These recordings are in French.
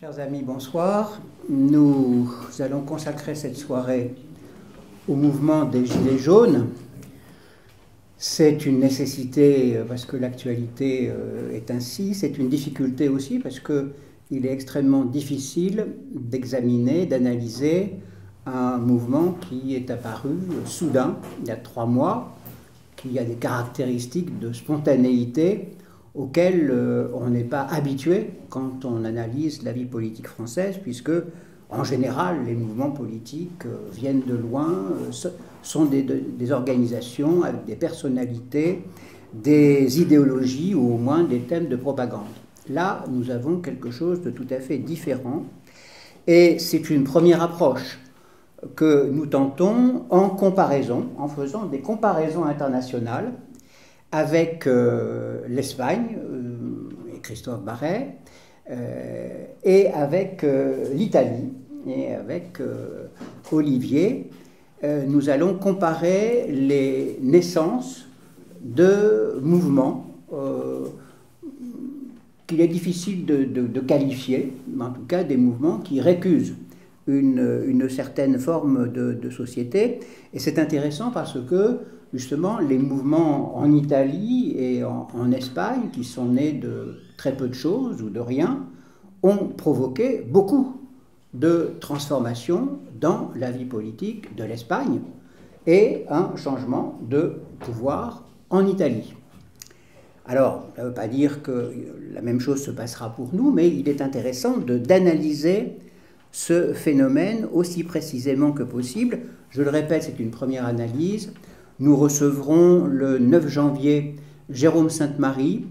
Chers amis, bonsoir. Nous allons consacrer cette soirée au mouvement des Gilets jaunes. C'est une nécessité parce que l'actualité est ainsi, c'est une difficulté aussi parce qu'il est extrêmement difficile d'examiner, d'analyser un mouvement qui est apparu soudain, il y a 3 mois, qui a des caractéristiques de spontanéité auxquelles on n'est pas habitué quand on analyse la vie politique française, puisque en général les mouvements politiques viennent de loin, sont des organisations avec des personnalités, des idéologies ou au moins des thèmes de propagande. Là, nous avons quelque chose de tout à fait différent et c'est une première approche que nous tentons en comparaison, en faisant des comparaisons internationales avec l'Espagne et Christophe Barret, et avec l'Italie et avec Olivier. Nous allons comparer les naissances de mouvements qu'il est difficile de qualifier, mais en tout cas des mouvements qui récusent une certaine forme de société. Et c'est intéressant parce que justement, les mouvements en Italie et en Espagne, qui sont nés de très peu de choses ou de rien, ont provoqué beaucoup de transformations dans la vie politique de l'Espagne et un changement de pouvoir en Italie. Alors, ça ne veut pas dire que la même chose se passera pour nous, mais il est intéressant d'analyser ce phénomène aussi précisément que possible. Je le répète, c'est une première analyse. Nous recevrons le 9 janvier Jérôme Sainte-Marie,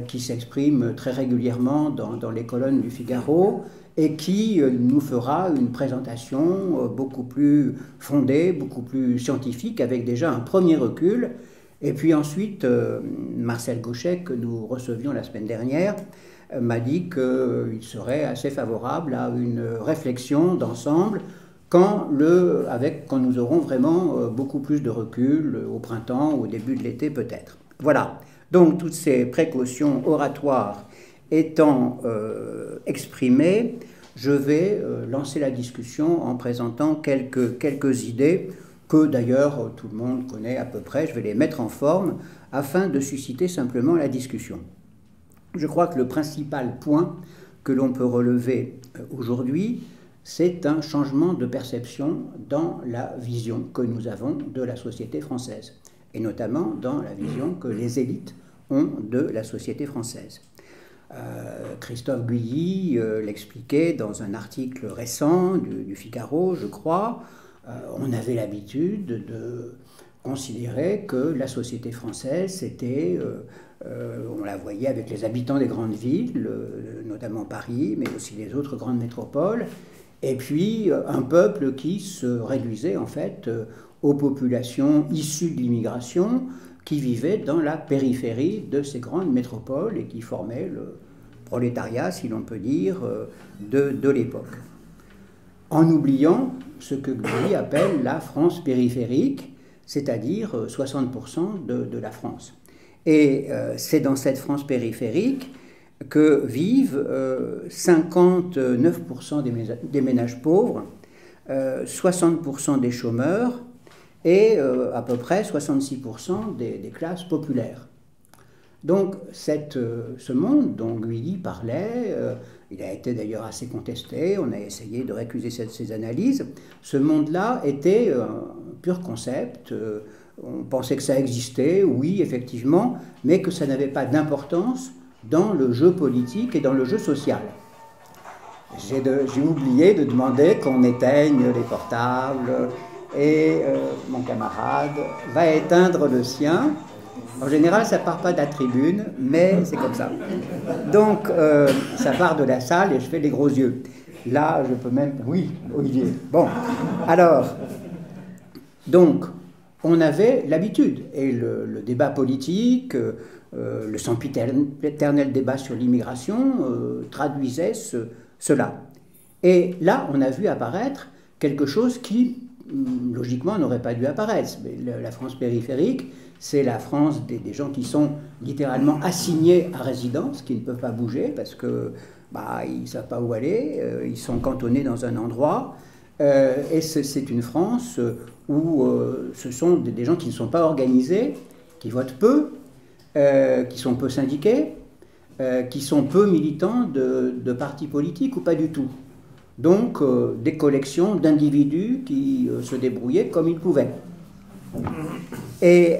qui s'exprime très régulièrement dans les colonnes du Figaro, et qui nous fera une présentation beaucoup plus fondée, beaucoup plus scientifique, avec déjà un premier recul. Et puis ensuite, Marcel Gauchet, que nous recevions la semaine dernière, m'a dit qu'il serait assez favorable à une réflexion d'ensemble quand nous aurons vraiment beaucoup plus de recul au printemps ou au début de l'été peut-être. Voilà, donc toutes ces précautions oratoires étant exprimées, je vais lancer la discussion en présentant quelques idées que d'ailleurs tout le monde connaît à peu près. Je vais les mettre en forme afin de susciter simplement la discussion. Je crois que le principal point que l'on peut relever aujourd'hui, c'est un changement de perception dans la vision que nous avons de la société française, et notamment dans la vision que les élites ont de la société française. Christophe Guilly l'expliquait dans un article récent du Figaro, je crois. On avait l'habitude de considérer que la société française, c'était... on la voyait avec les habitants des grandes villes, notamment Paris, mais aussi les autres grandes métropoles, et puis un peuple qui se réduisait en fait aux populations issues de l'immigration qui vivaient dans la périphérie de ces grandes métropoles et qui formaient le prolétariat, si l'on peut dire, de l'époque. En oubliant ce que Guy appelle la France périphérique, c'est-à-dire 60% de la France. Et c'est dans cette France périphérique que vivent 59% des ménages pauvres, 60% des chômeurs et à peu près 66% des classes populaires. Donc ce monde dont Guilly parlait, il a été d'ailleurs assez contesté, on a essayé de récuser ces analyses, ce monde-là était un pur concept. On pensait que ça existait, oui, effectivement, mais que ça n'avait pas d'importance dans le jeu politique et dans le jeu social. J'ai oublié de demander qu'on éteigne les portables et mon camarade va éteindre le sien. En général, ça ne part pas de la tribune, mais c'est comme ça. Donc, ça part de la salle et je fais les gros yeux. Là, je peux même... Oui, Olivier. Bon, alors, donc... On avait l'habitude, et le débat politique, le sempiternel débat sur l'immigration traduisait cela. Et là, on a vu apparaître quelque chose qui logiquement, n'aurait pas dû apparaître. Mais la France périphérique, c'est la France des gens qui sont littéralement assignés à résidence, qui ne peuvent pas bouger parce que ils ne savent pas où aller, ils sont cantonnés dans un endroit. Et c'est une France où ce sont des gens qui ne sont pas organisés, qui votent peu, qui sont peu syndiqués, qui sont peu militants de partis politiques ou pas du tout. Donc des collections d'individus qui se débrouillaient comme ils pouvaient. Et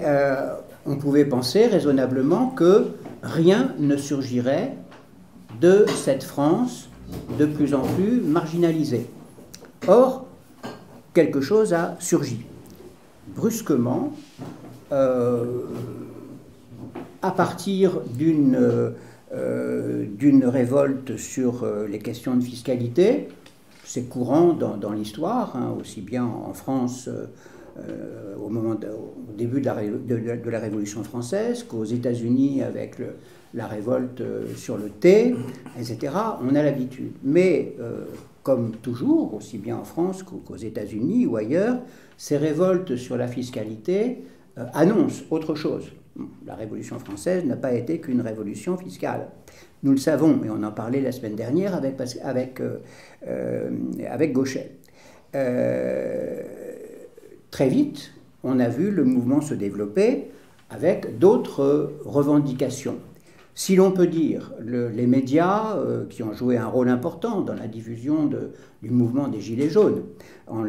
on pouvait penser raisonnablement que rien ne surgirait de cette France de plus en plus marginalisée. Or, quelque chose a surgi. Brusquement, à partir d'une révolte sur les questions de fiscalité, c'est courant dans l'histoire, hein, aussi bien en France au début de la Révolution française qu'aux États-Unis avec la révolte sur le thé, etc. On a l'habitude. Mais comme toujours, aussi bien en France qu'aux États-Unis ou ailleurs, ces révoltes sur la fiscalité annoncent autre chose. La Révolution française n'a pas été qu'une révolution fiscale. Nous le savons, et on en parlait la semaine dernière avec Gauchet. Très vite, on a vu le mouvement se développer avec d'autres revendications. Si l'on peut dire, les médias qui ont joué un rôle important dans la diffusion du mouvement des Gilets jaunes, en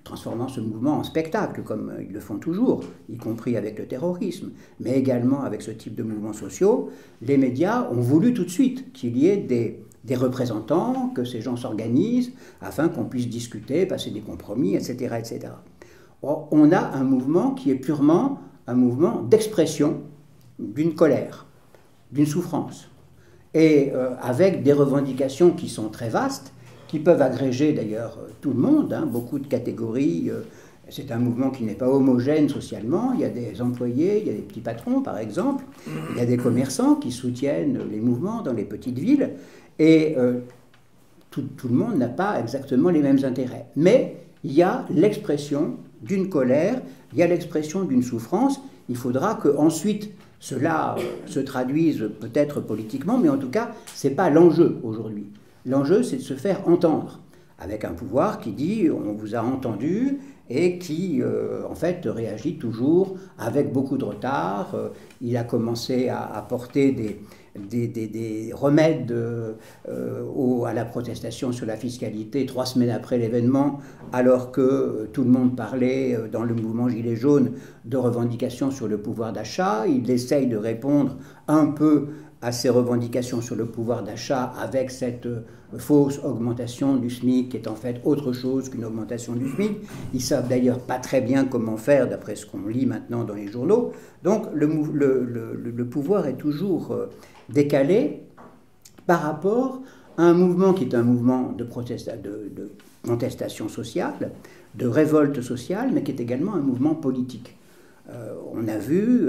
transformant ce mouvement en spectacle, comme ils le font toujours, y compris avec le terrorisme, mais également avec ce type de mouvements sociaux, les médias ont voulu tout de suite qu'il y ait des représentants, que ces gens s'organisent, afin qu'on puisse discuter, passer des compromis, etc., etc. Or, on a un mouvement qui est purement un mouvement d'expression d'une colère, d'une souffrance, et avec des revendications qui sont très vastes, qui peuvent agréger d'ailleurs tout le monde, hein, beaucoup de catégories. C'est un mouvement qui n'est pas homogène socialement. Il y a des employés, il y a des petits patrons par exemple, il y a des commerçants qui soutiennent les mouvements dans les petites villes, et tout le monde n'a pas exactement les mêmes intérêts. Mais il y a l'expression d'une colère, il y a l'expression d'une souffrance. Il faudra qu'ensuite cela se traduise peut-être politiquement, mais en tout cas, ce n'est pas l'enjeu aujourd'hui. L'enjeu, c'est de se faire entendre, avec un pouvoir qui dit « on vous a entendu » et qui, en fait, réagit toujours avec beaucoup de retard. Il a commencé à apporter des remèdes à la protestation sur la fiscalité 3 semaines après l'événement, alors que tout le monde parlait dans le mouvement Gilets jaunes de revendications sur le pouvoir d'achat. Il essaye de répondre un peu à ces revendications sur le pouvoir d'achat avec cette fausse augmentation du SMIC qui est en fait autre chose qu'une augmentation du SMIC. Ils savent d'ailleurs pas très bien comment faire d'après ce qu'on lit maintenant dans les journaux. Donc le pouvoir est toujours décalé par rapport à un mouvement qui est un mouvement de contestation sociale, de révolte sociale, mais qui est également un mouvement politique. On a vu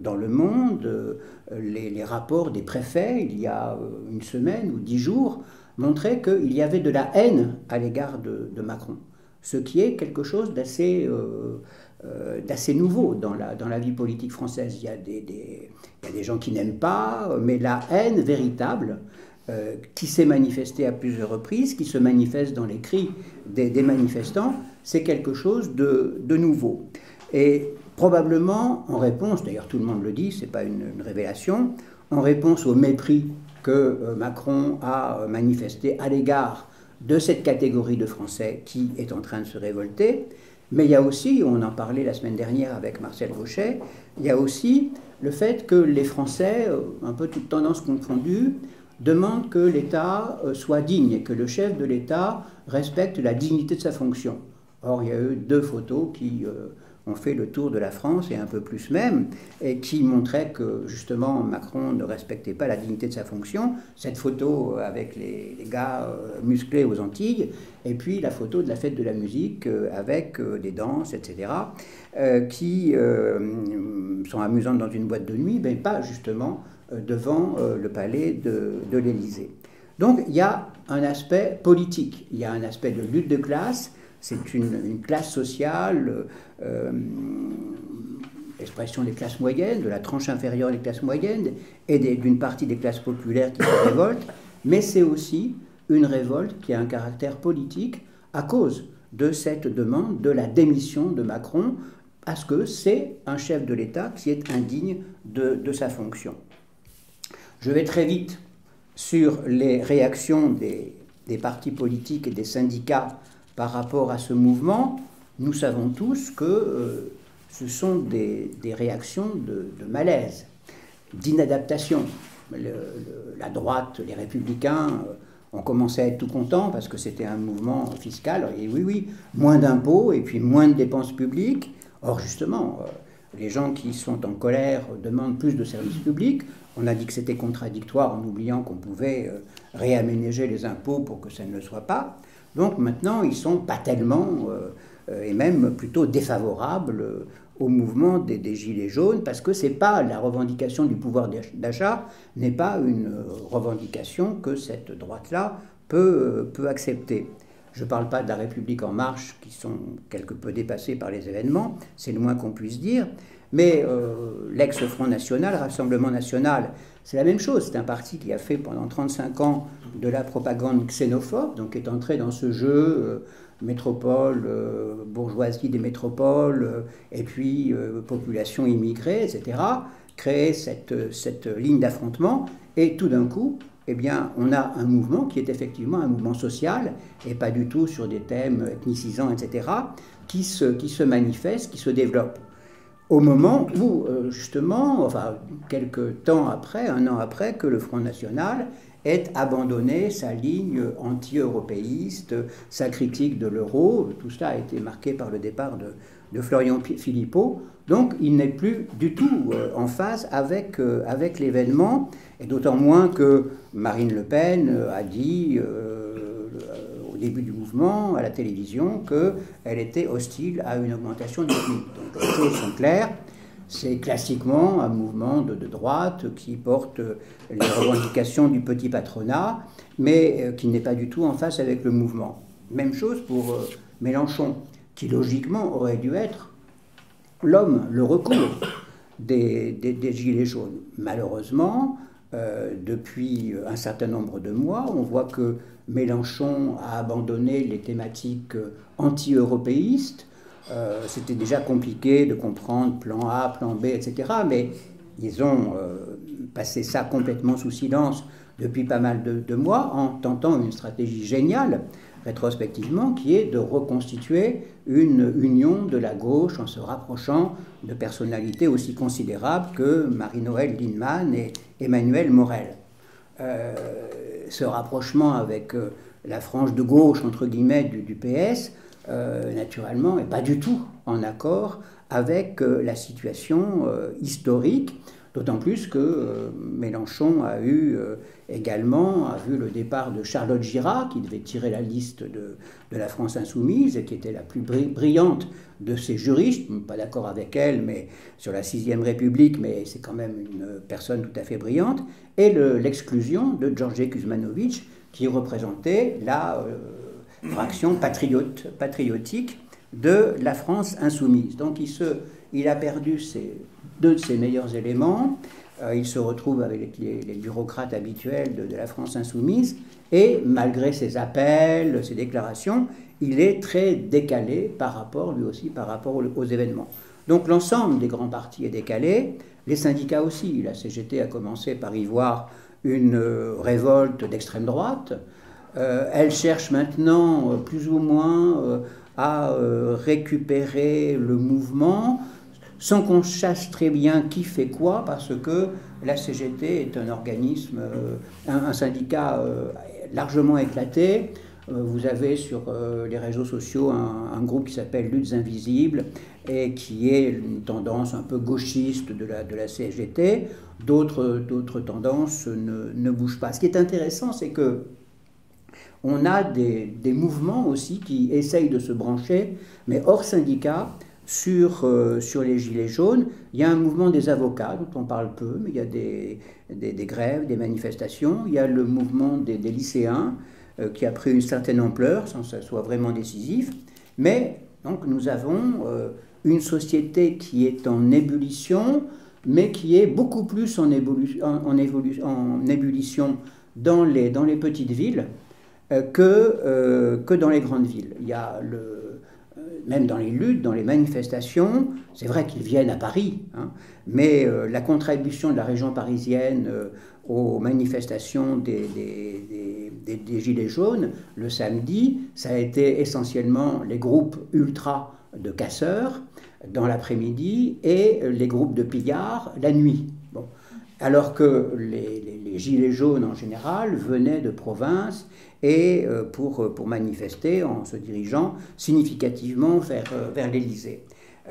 dans le monde les rapports des préfets il y a une semaine ou 10 jours montraient qu'il y avait de la haine à l'égard de Macron, ce qui est quelque chose d'assez nouveau dans la vie politique française. Il y a des gens qui n'aiment pas, mais la haine véritable qui s'est manifestée à plusieurs reprises, qui se manifeste dans les cris des manifestants, c'est quelque chose de nouveau. Et probablement en réponse, d'ailleurs tout le monde le dit, ce n'est pas une révélation, en réponse au mépris que Macron a manifesté à l'égard de cette catégorie de Français qui est en train de se révolter. Mais il y a aussi, on en parlait la semaine dernière avec Marcel Gauchet, il y a aussi le fait que les Français, un peu toutes tendances confondues, demandent que l'État soit digne et que le chef de l'État respecte la dignité de sa fonction. Or, il y a eu 2 photos qui ont fait le tour de la France, et un peu plus même, et qui montraient que, justement, Macron ne respectait pas la dignité de sa fonction. Cette photo avec les gars musclés aux Antilles, et puis la photo de la fête de la musique avec des danses, etc., qui sont amusantes dans une boîte de nuit, mais pas, justement, devant le palais de l'Élysée. Donc, il y a un aspect politique, il y a un aspect de lutte de classe, c'est une classe sociale, l'expression des classes moyennes, de la tranche inférieure des classes moyennes et d'une partie des classes populaires qui se révoltent, mais c'est aussi une révolte qui a un caractère politique à cause de cette demande de la démission de Macron, parce que c'est un chef de l'État qui est indigne de sa fonction. Je vais très vite sur les réactions des partis politiques et des syndicats par rapport à ce mouvement. Nous savons tous que ce sont des réactions de malaise, d'inadaptation. La droite, les républicains ont commencé à être tout contents parce que c'était un mouvement fiscal. Et oui, moins d'impôts et puis moins de dépenses publiques. Or, justement, les gens qui sont en colère demandent plus de services publics. On a dit que c'était contradictoire en oubliant qu'on pouvait réaménager les impôts pour que ça ne le soit pas. Donc maintenant, ils ne sont pas tellement, et même plutôt défavorables au mouvement des Gilets jaunes, parce que c'est pas la revendication du pouvoir d'achat, n'est pas une revendication que cette droite-là peut accepter. Je ne parle pas de la République en marche, qui sont quelque peu dépassés par les événements, c'est le moins qu'on puisse dire, mais l'ex-Front National, Rassemblement National, c'est la même chose. C'est un parti qui a fait pendant 35 ans de la propagande xénophobe, donc est entré dans ce jeu métropole, bourgeoisie des métropoles, et puis population immigrée, etc., créer cette ligne d'affrontement, et tout d'un coup, eh bien, on a un mouvement qui est effectivement un mouvement social, et pas du tout sur des thèmes ethnicisants, etc., qui se manifeste, qui se développe. Au moment où, justement, enfin, quelques temps après, un an après, que le Front National ait abandonné sa ligne anti-européiste, sa critique de l'euro, tout cela a été marqué par le départ de Florian Philippot, donc il n'est plus du tout en phase avec l'événement, et d'autant moins que Marine Le Pen a dit au début du mouvement, à la télévision, qu'elle était hostile à une augmentation du SMIC. Donc les choses sont claires. C'est classiquement un mouvement de droite qui porte les revendications du petit patronat, mais qui n'est pas du tout en face avec le mouvement. Même chose pour Mélenchon, qui logiquement aurait dû être l'homme, le recours des Gilets jaunes. Malheureusement, depuis un certain nombre de mois, on voit que Mélenchon a abandonné les thématiques anti-européistes. C'était déjà compliqué de comprendre plan A, plan B, etc. Mais ils ont passé ça complètement sous silence depuis pas mal de mois en tentant une stratégie géniale, rétrospectivement, qui est de reconstituer une union de la gauche en se rapprochant de personnalités aussi considérables que Marie-Noëlle Lienemann et Emmanuel Morel. Ce rapprochement avec la frange de gauche, entre guillemets, du PS, naturellement, n'est pas du tout en accord avec la situation historique, d'autant plus que Mélenchon a vu le départ de Charlotte Girard, qui devait tirer la liste de la France insoumise, et qui était la plus brillante de ces juristes, pas d'accord avec elle, mais sur la 6e République, mais c'est quand même une personne tout à fait brillante, et l'exclusion de Georges Kuzmanovic, qui représentait la fraction patriotique de la France insoumise. Donc il a perdu deux de ses meilleurs éléments, il se retrouve avec les bureaucrates habituels de la France insoumise, et malgré ses appels, ses déclarations, il est très décalé lui aussi par rapport aux événements. Donc l'ensemble des grands partis est décalé, les syndicats aussi. La CGT a commencé par y voir une révolte d'extrême droite. Elle cherche maintenant plus ou moins à récupérer le mouvement, sans qu'on sache très bien qui fait quoi, parce que la CGT est un organisme, un syndicat largement éclaté. Vous avez sur les réseaux sociaux un groupe qui s'appelle Luttes Invisibles, et qui est une tendance un peu gauchiste de la CGT. D'autres tendances ne bougent pas. Ce qui est intéressant, c'est que on a des mouvements aussi qui essayent de se brancher, mais hors syndicat, sur les Gilets jaunes. Il y a un mouvement des avocats dont on parle peu, mais il y a des grèves, des manifestations. Il y a le mouvement des lycéens qui a pris une certaine ampleur sans que ça soit vraiment décisif. Mais donc nous avons une société qui est en ébullition, mais qui est beaucoup plus en ébullition dans les petites villes que dans les grandes villes. Il y a même dans les luttes, dans les manifestations, c'est vrai qu'ils viennent à Paris, hein, mais la contribution de la région parisienne aux manifestations des Gilets jaunes, le samedi, ça a été essentiellement les groupes ultra de casseurs dans l'après-midi et les groupes de pillards la nuit. Bon. Alors que les Gilets jaunes en général venaient de province et pour manifester en se dirigeant significativement vers l'Élysée.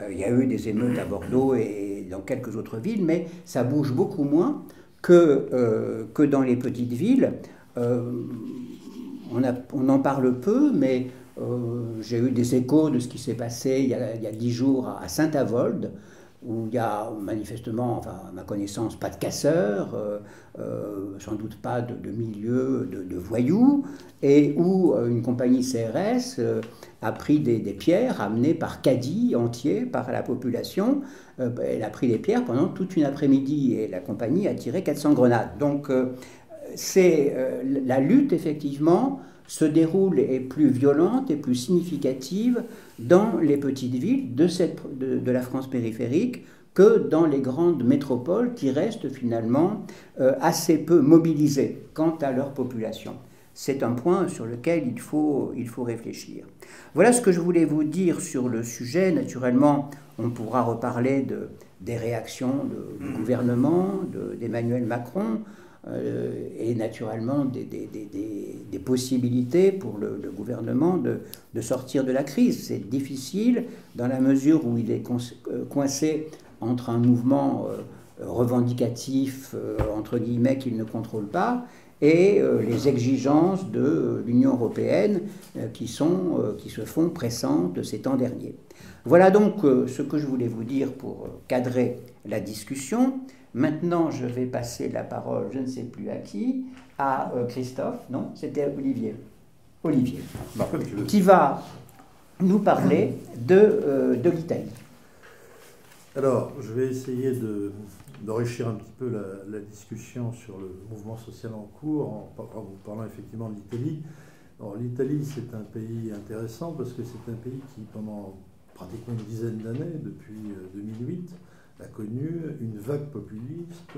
Il y a eu des émeutes à Bordeaux et dans quelques autres villes, mais ça bouge beaucoup moins que dans les petites villes. On en parle peu, mais j'ai eu des échos de ce qui s'est passé il y a 10 jours à Saint-Avold, où il y a manifestement, enfin, à ma connaissance, pas de casseurs, sans doute pas de milieu de voyous, et où une compagnie CRS a pris des pierres amenées par caddie entier par la population. Elle a pris des pierres pendant toute une après-midi et la compagnie a tiré 400 grenades. Donc la lutte, effectivement, se déroule et est plus violente et plus significative dans les petites villes de la France périphérique que dans les grandes métropoles qui restent finalement assez peu mobilisées quant à leur population. C'est un point sur lequel il faut réfléchir. Voilà ce que je voulais vous dire sur le sujet. Naturellement, on pourra reparler des réactions du gouvernement, d'Emmanuel Macron, et naturellement des possibilités pour le gouvernement de sortir de la crise. C'est difficile dans la mesure où il est coincé entre un mouvement revendicatif, entre guillemets, qu'il ne contrôle pas, et les exigences de l'Union européenne qui se font pressantes ces temps derniers. Voilà donc ce que je voulais vous dire pour cadrer la discussion. Maintenant, je vais passer la parole, je ne sais plus à qui, à Christophe, non, c'était Olivier. Olivier, bon, qui va nous parler de l'Italie. Alors, je vais essayer d'enrichir un petit peu la discussion sur le mouvement social en cours en vous parlant effectivement de l'Italie. Alors, l'Italie, c'est un pays intéressant parce que c'est un pays qui, pendant pratiquement une dizaine d'années, depuis 2008, a connu une vague populiste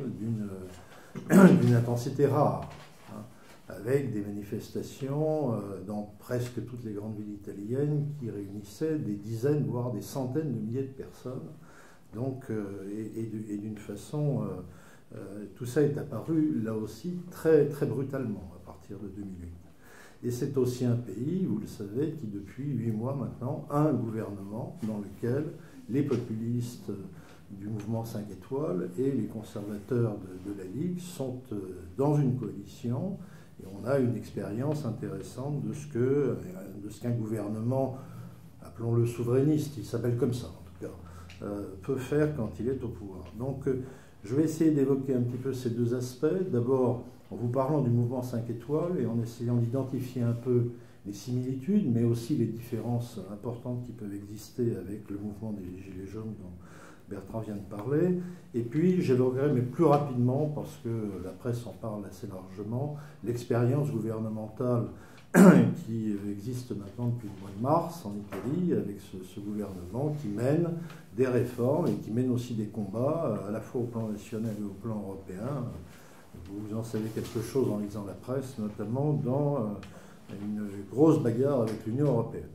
d'une intensité rare, hein, avec des manifestations dans presque toutes les grandes villes italiennes qui réunissaient des dizaines, voire des centaines de milliers de personnes. Donc, et d'une façon, tout ça est apparu là aussi très, très brutalement à partir de 2008. Et c'est aussi un pays, vous le savez, qui depuis 8 mois maintenant a un gouvernement dans lequel les populistes du mouvement 5 étoiles et les conservateurs de la Ligue sont dans une coalition, et on a une expérience intéressante de ce qu'un gouvernement, appelons-le souverainiste, il s'appelle comme ça en tout cas, peut faire quand il est au pouvoir. Donc je vais essayer d'évoquer un petit peu ces deux aspects. D'abord en vous parlant du mouvement 5 étoiles et en essayant d'identifier un peu les similitudes, mais aussi les différences importantes qui peuvent exister avec le mouvement des Gilets jaunes dont Bertrand vient de parler. Et puis j'évoquerai, mais plus rapidement, parce que la presse en parle assez largement, l'expérience gouvernementale qui existe maintenant depuis le mois de mars en Italie, avec ce gouvernement qui mène des réformes et qui mène aussi des combats, à la fois au plan national et au plan européen. Vous en savez quelque chose en lisant la presse, notamment dans une grosse bagarre avec l'Union européenne.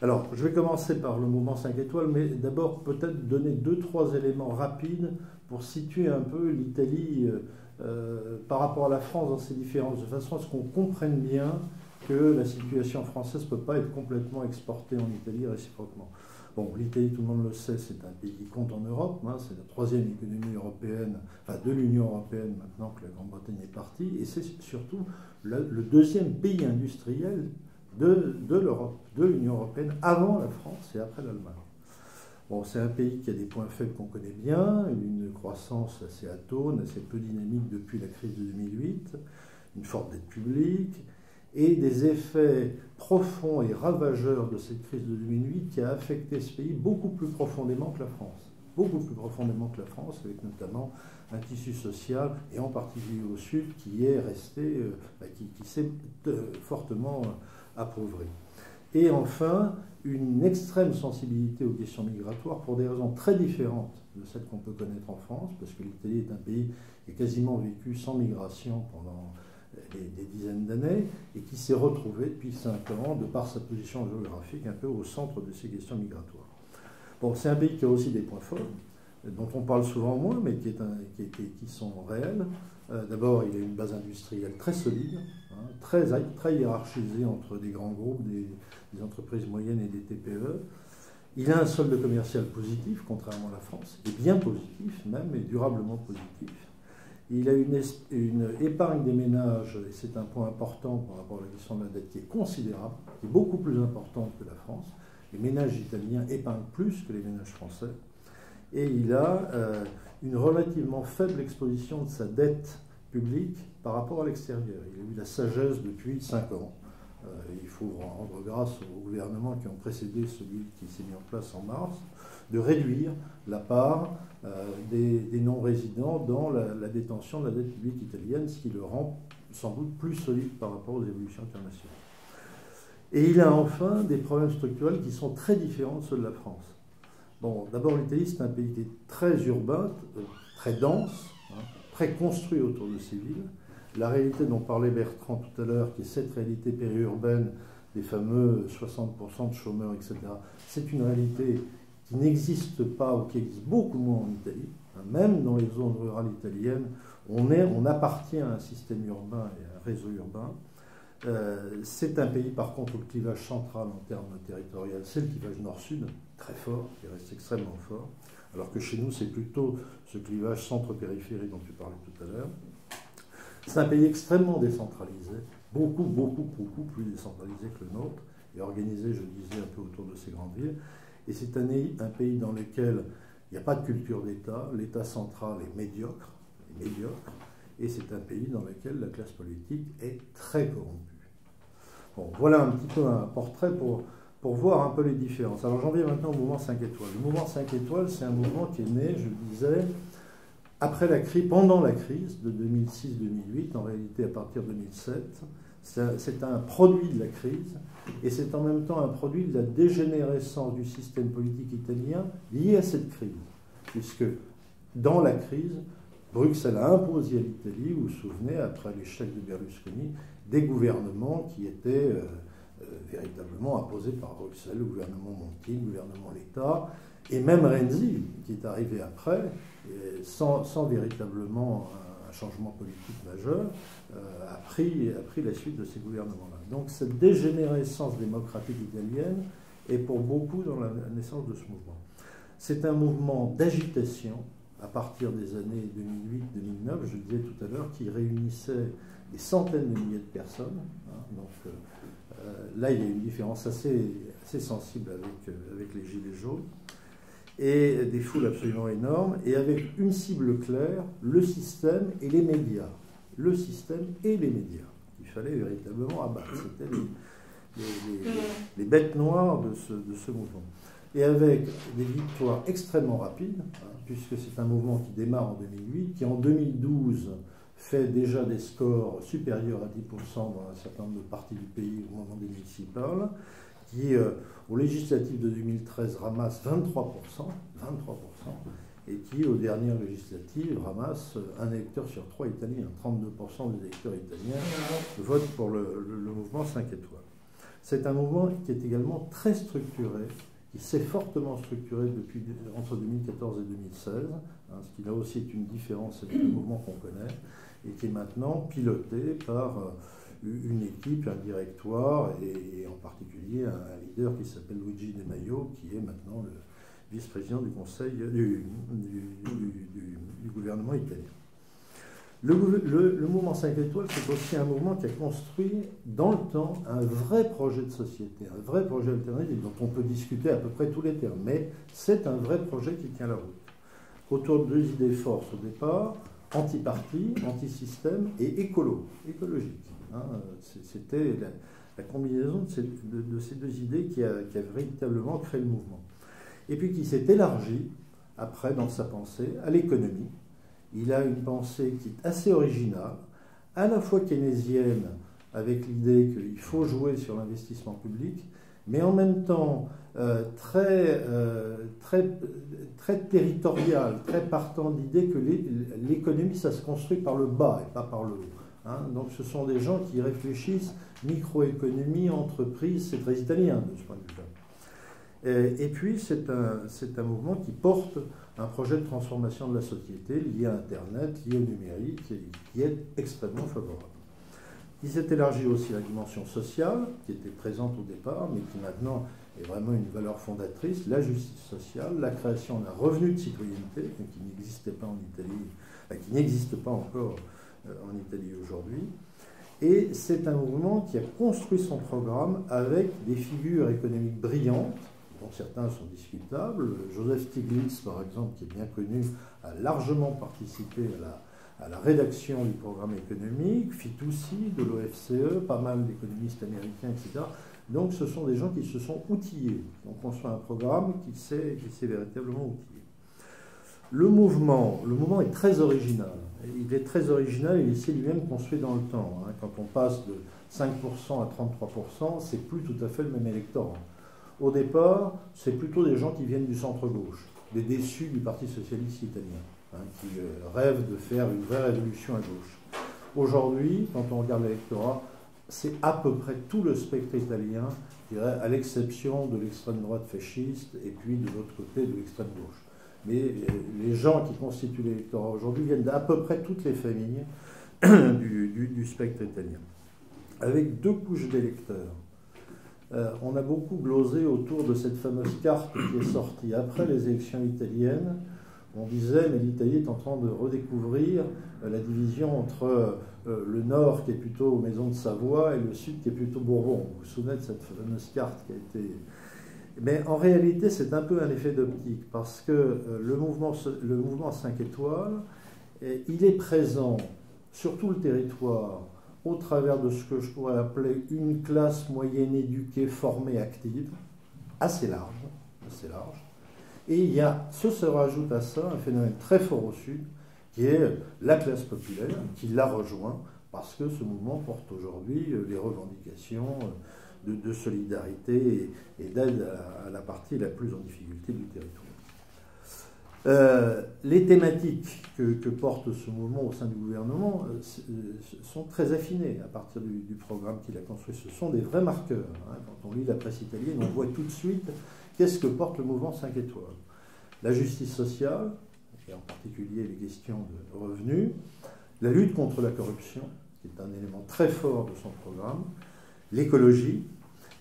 Alors, je vais commencer par le mouvement 5 étoiles, mais d'abord peut-être donner 2-3 éléments rapides pour situer un peu l'Italie par rapport à la France dans ses différences, de façon à ce qu'on comprenne bien que la situation française ne peut pas être complètement exportée en Italie réciproquement. Bon, l'Italie, tout le monde le sait, c'est un pays qui compte en Europe, hein, c'est la troisième économie européenne, enfin de l'Union européenne maintenant que la Grande-Bretagne est partie, et c'est surtout le deuxième pays industriel de l'Europe, de l'Union européenne, avant la France et après l'Allemagne. Bon, c'est un pays qui a des points faibles qu'on connaît bien, une croissance assez atone, assez peu dynamique depuis la crise de 2008, une forte dette publique, et des effets profonds et ravageurs de cette crise de 2008 qui a affecté ce pays beaucoup plus profondément que la France. Beaucoup plus profondément que la France, avec notamment un tissu social, et en particulier au Sud, qui est resté, qui s'est fortement appauvri. Et enfin, une extrême sensibilité aux questions migratoires pour des raisons très différentes de celles qu'on peut connaître en France, parce que l'Italie est un pays qui a quasiment vécu sans migration pendant des dizaines d'années, et qui s'est retrouvé depuis 5 ans, de par sa position géographique, un peu au centre de ces questions migratoires. Bon, c'est un pays qui a aussi des points forts, dont on parle souvent moins, mais qui sont réels. D'abord, il a une base industrielle très solide, hein, très hiérarchisée entre des grands groupes, des entreprises moyennes et des TPE. Il a un solde commercial positif, contrairement à la France, et bien positif même, et durablement positif. Il a une épargne des ménages, et c'est un point important par rapport à la question de la dette, qui est considérable, qui est beaucoup plus importante que la France. Les ménages italiens épargnent plus que les ménages français. Et il a une relativement faible exposition de sa dette publique par rapport à l'extérieur. Il a eu la sagesse depuis 5 ans. Il faut rendre grâce aux gouvernements qui ont précédé celui qui s'est mis en place en mars, de réduire la part des non-résidents dans la détention de la dette publique italienne, ce qui le rend sans doute plus solide par rapport aux évolutions internationales. Et il a enfin des problèmes structurels qui sont très différents de ceux de la France. Bon, d'abord, l'Italie, c'est un pays qui est très urbain, très dense, hein, très construit autour de ses villes. La réalité dont parlait Bertrand tout à l'heure, qui est cette réalité périurbaine des fameux 60% de chômeurs, etc., c'est une réalité qui n'existe pas ou qui existe beaucoup moins en Italie. Même dans les zones rurales italiennes, on appartient à un système urbain et à un réseau urbain. C'est un pays, par contre, où le clivage central en termes territoriaux, c'est le clivage nord-sud, très fort, qui reste extrêmement fort, alors que chez nous, c'est plutôt ce clivage centre-périphérie dont tu parlais tout à l'heure. C'est un pays extrêmement décentralisé, beaucoup plus décentralisé que le nôtre, et organisé, je le disais, un peu autour de ces grandes villes. Et c'est un pays dans lequel il n'y a pas de culture d'État, l'État central est médiocre, et c'est un pays dans lequel la classe politique est très corrompue. Bon, voilà un petit peu un portrait pour voir un peu les différences. Alors j'en viens maintenant au mouvement 5 étoiles. Le mouvement 5 étoiles, c'est un mouvement qui est né, je le disais, après la crise, pendant la crise de 2006-2008, en réalité à partir de 2007. C'est un produit de la crise, et c'est en même temps un produit de la dégénérescence du système politique italien lié à cette crise. Puisque dans la crise, Bruxelles a imposé à l'Italie, vous vous souvenez, après l'échec de Berlusconi, des gouvernements qui étaient véritablement imposés par Bruxelles, le gouvernement Monti, le gouvernement Letta, et même Renzi, qui est arrivé après, sans véritablement un changement politique majeur, a pris la suite de ces gouvernements-là. Donc cette dégénérescence démocratique italienne est pour beaucoup dans la naissance de ce mouvement. C'est un mouvement d'agitation à partir des années 2008-2009, je le disais tout à l'heure, qui réunissait des centaines de milliers de personnes. Hein, donc là, il y a une différence assez sensible avec les Gilets jaunes, et des foules absolument énormes, et avec une cible claire, le système et les médias. Le système et les médias. Il fallait véritablement abattre. C'était les bêtes noires de ce mouvement. Et avec des victoires extrêmement rapides, hein, puisque c'est un mouvement qui démarre en 2008, qui en 2012 fait déjà des scores supérieurs à 10% dans un certain nombre de parties du pays au moment des municipales, qui, aux législatives de 2013, ramasse 23%, et qui, aux dernières législatives, ramasse un électeur sur 3 italiens. 32% des électeurs italiens votent pour le mouvement 5 étoiles. C'est un mouvement qui est également très structuré, qui s'est fortement structuré entre 2014 et 2016, hein, ce qui là aussi est une différence avec le mouvement qu'on connaît, et qui est maintenant piloté par une équipe, un directoire, et en particulier un leader qui s'appelle Luigi De Maio, qui est maintenant le vice-président du conseil du gouvernement italien. Le mouvement 5 étoiles, c'est aussi un mouvement qui a construit dans le temps un vrai projet de société, un vrai projet alternatif dont on peut discuter à peu près tous les termes, mais c'est un vrai projet qui tient la route. Autour de 2 idées forces au départ, anti-parti, anti-système et écologique. Hein. C'était la combinaison de ces deux idées qui a véritablement créé le mouvement. Et puis qui s'est élargi, après, dans sa pensée, à l'économie. Il a une pensée qui est assez originale, à la fois keynésienne, avec l'idée qu'il faut jouer sur l'investissement public, mais en même temps très territorial, très partant de l'idée que l'économie, ça se construit par le bas et pas par le haut. Hein. Donc ce sont des gens qui réfléchissent microéconomie, entreprise, c'est très italien de ce point de vue-là. Et puis c'est un mouvement qui porte un projet de transformation de la société lié à Internet, lié au numérique, qui est extrêmement favorable. Il s'est élargi aussi à la dimension sociale, qui était présente au départ, mais qui maintenant est vraiment une valeur fondatrice, la justice sociale, la création d'un revenu de citoyenneté, qui n'existait pas en Italie, qui n'existe pas encore en Italie aujourd'hui. Et c'est un mouvement qui a construit son programme avec des figures économiques brillantes, dont certains sont discutables. Joseph Stiglitz, par exemple, qui est bien connu, a largement participé à la rédaction du programme économique, Fitoussi, de l'OFCE, pas mal d'économistes américains, etc. Donc ce sont des gens qui se sont outillés, qui ont construit un programme qui s'est véritablement outillé. Le mouvement est très original. Il est très original et il s'est lui-même construit dans le temps. Quand on passe de 5% à 33%, c'est plus tout à fait le même électorat. Au départ, c'est plutôt des gens qui viennent du centre-gauche, des déçus du Parti socialiste italien, qui rêvent de faire une vraie révolution à gauche. Aujourd'hui, quand on regarde l'électorat, c'est à peu près tout le spectre italien, je dirais, à l'exception de l'extrême droite fasciste et puis de l'autre côté de l'extrême gauche. Mais les gens qui constituent l'électorat aujourd'hui viennent d'à peu près toutes les familles du spectre italien, avec deux couches d'électeurs. On a beaucoup glosé autour de cette fameuse carte qui est sortie après les élections italiennes. On disait, mais l'Italie est en train de redécouvrir la division entre le nord qui est plutôt Maison de Savoie et le sud qui est plutôt Bourbon. Vous vous souvenez de cette fameuse carte qui a été... Mais en réalité, c'est un peu un effet d'optique, parce que le mouvement 5 étoiles, il est présent sur tout le territoire, au travers de ce que je pourrais appeler une classe moyenne éduquée, formée, active, assez large. Et se rajoute à ça un phénomène très fort au sud, qui est la classe populaire, qui l'a rejoint, parce que ce mouvement porte aujourd'hui les revendications de solidarité et d'aide à la partie la plus en difficulté du territoire. Les thématiques que porte ce mouvement au sein du gouvernement sont très affinées à partir du programme qu'il a construit. Ce sont des vrais marqueurs. Quand on lit la presse italienne, on voit tout de suite qu'est-ce que porte le mouvement 5 étoiles. La justice sociale, et en particulier les questions de revenus, la lutte contre la corruption, qui est un élément très fort de son programme, l'écologie,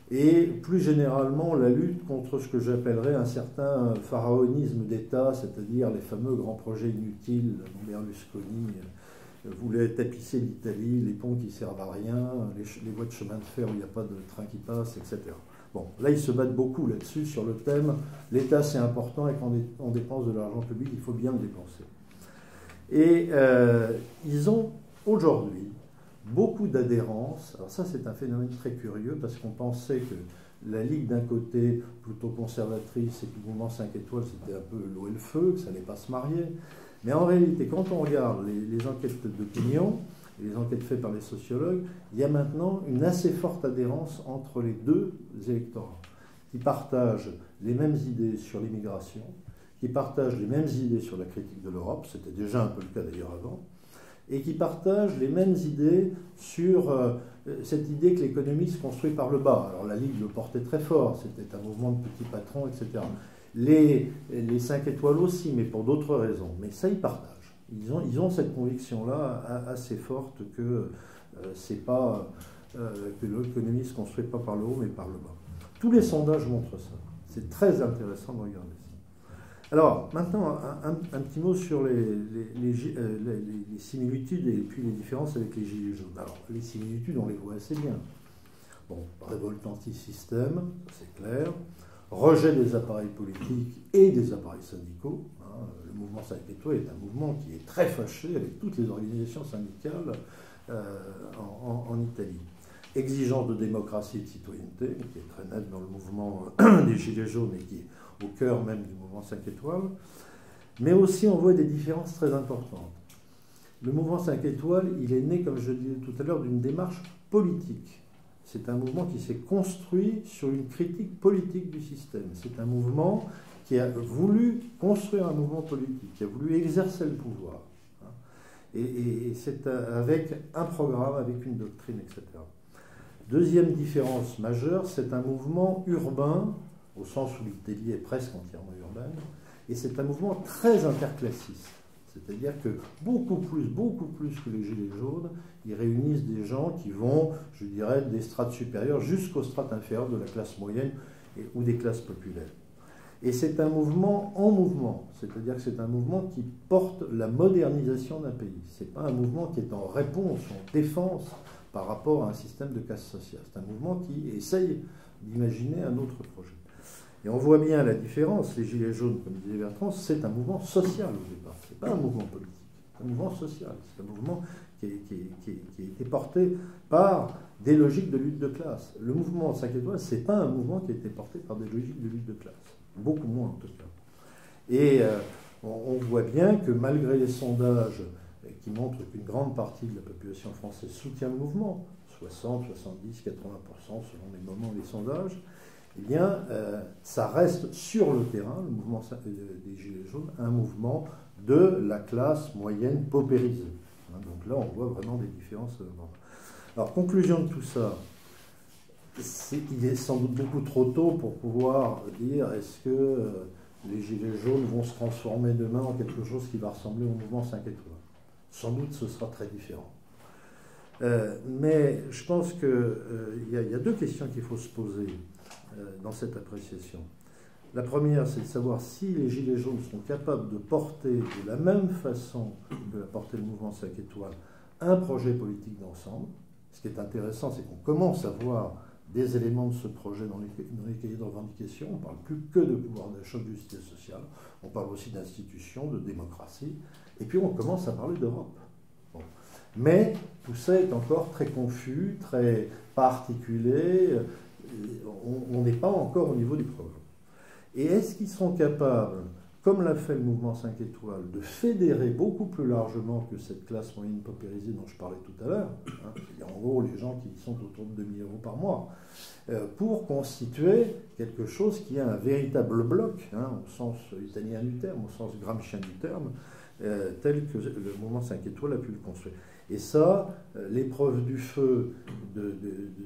et plus généralement la lutte contre ce que j'appellerais un certain pharaonisme d'État, c'est-à-dire les fameux grands projets inutiles dont Berlusconi voulait tapisser l'Italie, les ponts qui ne servent à rien, les voies de chemin de fer où il n'y a pas de train qui passe, etc. Bon, là ils se battent beaucoup là-dessus sur le thème l'État c'est important et quand on dépense de l'argent public, il faut bien le dépenser. Et ils ont aujourd'hui beaucoup d'adhérence. Alors ça, c'est un phénomène très curieux parce qu'on pensait que la Ligue d'un côté, plutôt conservatrice, et puis le mouvement 5 étoiles, c'était un peu l'eau et le feu, que ça n'allait pas se marier. Mais en réalité, quand on regarde les enquêtes d'opinion, les enquêtes faites par les sociologues, il y a maintenant une assez forte adhérence entre les deux électorats, qui partagent les mêmes idées sur l'immigration, qui partagent les mêmes idées sur la critique de l'Europe, c'était déjà un peu le cas d'ailleurs avant, et qui partagent les mêmes idées sur cette idée que l'économie se construit par le bas. Alors la Ligue le portait très fort, c'était un mouvement de petits patrons, etc. Les 5 étoiles aussi, mais pour d'autres raisons. Mais ça, ils partagent. Ils ont cette conviction-là assez forte que que l'économie ne se construit pas par le haut, mais par le bas. Tous les sondages montrent ça. C'est très intéressant de regarder ça. Alors, maintenant, un petit mot sur les similitudes et puis les différences avec les Gilets jaunes. Alors, les similitudes, on les voit assez bien. Bon, révolte anti-système, c'est clair. Rejet des appareils politiques et des appareils syndicaux. Le mouvement 5 étoiles est un mouvement qui est très fâché avec toutes les organisations syndicales en Italie. Exigence de démocratie et de citoyenneté, qui est très nette dans le mouvement des Gilets jaunes et qui est au cœur même du mouvement 5 étoiles. Mais aussi, on voit des différences très importantes. Le mouvement 5 étoiles, il est né, comme je le disais tout à l'heure, d'une démarche politique. C'est un mouvement qui s'est construit sur une critique politique du système. C'est un mouvement qui a voulu construire un mouvement politique, qui a voulu exercer le pouvoir. Et c'est avec un programme, avec une doctrine, etc. Deuxième différence majeure, c'est un mouvement urbain, au sens où l'Italie est presque entièrement urbaine, et c'est un mouvement très interclassiste. C'est-à-dire que beaucoup plus que les Gilets jaunes, ils réunissent des gens qui vont, je dirais, des strates supérieures jusqu'aux strates inférieures de la classe moyenne ou des classes populaires. Et c'est un mouvement en mouvement, c'est-à-dire que c'est un mouvement qui porte la modernisation d'un pays. Ce n'est pas un mouvement qui est en réponse, en défense par rapport à un système de caste sociale. C'est un mouvement qui essaye d'imaginer un autre projet. Et on voit bien la différence. Les Gilets jaunes, comme disait Bertrand, c'est un mouvement social au départ. Ce n'est pas un mouvement politique, c'est un mouvement social. C'est un mouvement qui a été porté par des logiques de lutte de classe. Le mouvement 5 étoiles, ce n'est pas un mouvement qui a été porté par des logiques de lutte de classe. Beaucoup moins en tout cas. Et on voit bien que malgré les sondages qui montrent qu'une grande partie de la population française soutient le mouvement, 60, 70, 80% selon les moments des sondages, eh bien, ça reste sur le terrain, le mouvement des Gilets jaunes, un mouvement de la classe moyenne paupérisée. Donc là, on voit vraiment des différences. Alors, conclusion de tout ça, il est sans doute beaucoup trop tôt pour pouvoir dire est-ce que les Gilets jaunes vont se transformer demain en quelque chose qui va ressembler au mouvement 5 étoiles. Sans doute, ce sera très différent. Mais je pense qu'il y a deux questions qu'il faut se poser dans cette appréciation. La première, c'est de savoir si les Gilets jaunes sont capables de porter de la même façon que l'a porté le mouvement 5 étoiles un projet politique d'ensemble. Ce qui est intéressant, c'est qu'on commence à voir des éléments de ce projet dans les cahiers de revendication. On ne parle plus que de pouvoir d'achat, de justice sociale, on parle aussi d'institutions, de démocratie, et puis on commence à parler d'Europe. Bon. Mais tout ça est encore très confus, très pas articulé, on n'est pas encore au niveau du programme. Et est-ce qu'ils sont capables, comme l'a fait le mouvement 5 étoiles, de fédérer beaucoup plus largement que cette classe moyenne paupérisée dont je parlais tout à l'heure, c'est-à-dire en gros les gens qui sont autour de 2 000 € par mois, pour constituer quelque chose qui a un véritable bloc, au sens italien du terme, au sens gramscien du terme, tel que le mouvement 5 étoiles a pu le construire. Et ça, l'épreuve du feu de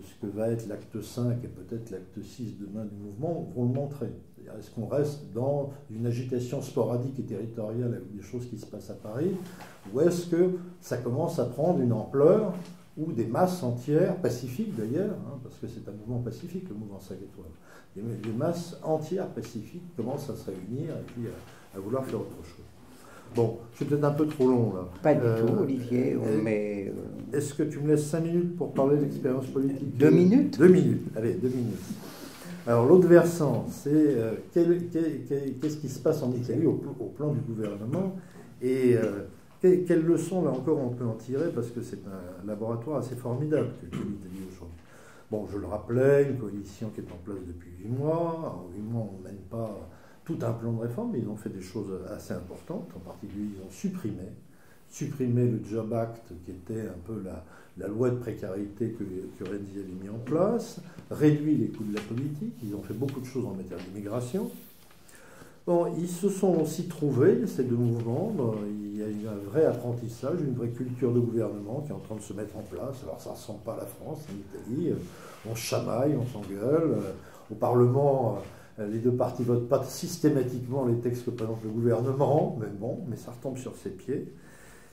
ce que va être l'acte 5 et peut-être l'acte 6 demain du mouvement vont le montrer. Est-ce qu'on reste dans une agitation sporadique et territoriale avec des choses qui se passent à Paris, ou est-ce que ça commence à prendre une ampleur où des masses entières, pacifiques d'ailleurs, parce que c'est un mouvement pacifique, le mouvement 5 étoiles, des masses entières pacifiques commencent à se réunir et puis à vouloir faire autre chose. Bon, je suis peut-être un peu trop long là. Pas du tout, Olivier. Est-ce que tu me laisses 5 minutes pour parler de l'expérience politique? 2 minutes? 2 minutes, allez, 2 minutes. Alors l'autre versant, c'est qu'est-ce qui se passe en Italie au plan du gouvernement et quelles leçons là encore on peut en tirer parce que c'est un laboratoire assez formidable que l'Italie aujourd'hui. Bon, je le rappelais, une coalition qui est en place depuis 8 mois. En 8 mois, on ne mène pas tout un plan de réforme, mais ils ont fait des choses assez importantes. En particulier, ils ont supprimé le Job Act, qui était un peu la loi de précarité que Renzi avait mis en place, réduit les coûts de la politique, ils ont fait beaucoup de choses en matière d'immigration. Bon, ils se sont aussi trouvés, ces deux mouvements, il y a eu un vrai apprentissage, une vraie culture de gouvernement qui est en train de se mettre en place. Alors ça ne ressemble pas à la France, en Italie, on se chamaille, on s'engueule, au Parlement... Les deux partis ne votent pas systématiquement les textes que présente le gouvernement, mais bon, mais ça retombe sur ses pieds.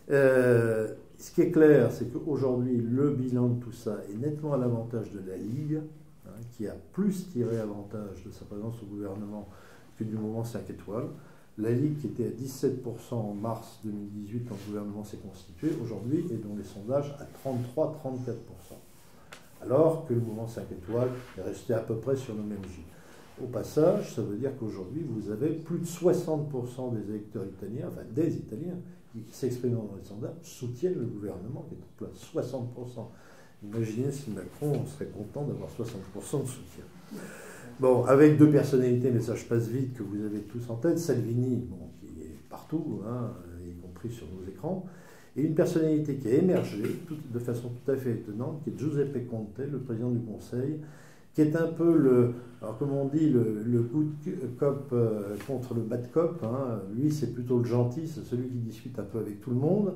Ce qui est clair, c'est qu'aujourd'hui, le bilan de tout ça est nettement à l'avantage de la Ligue, qui a plus tiré avantage de sa présence au gouvernement que du mouvement 5 étoiles. La Ligue, qui était à 17% en mars 2018 quand le gouvernement s'est constitué, aujourd'hui est dans les sondages à 33-34%. Alors que le mouvement 5 étoiles est resté à peu près sur le même gîte. Au passage, ça veut dire qu'aujourd'hui, vous avez plus de 60% des électeurs italiens, enfin des Italiens, qui s'expriment dans les sondages, soutiennent le gouvernement qui est en place. 60%. Imaginez si Macron serait content d'avoir 60% de soutien. Bon, avec deux personnalités, mais ça je passe vite, que vous avez tous en tête, Salvini, bon, qui est partout, hein, y compris sur nos écrans, et une personnalité qui a émergé de façon tout à fait étonnante, qui est Giuseppe Conte, le président du Conseil, qui est un peu le, alors comme on dit, le good cop contre le bad cop. Hein. Lui, c'est plutôt le gentil, c'est celui qui discute un peu avec tout le monde.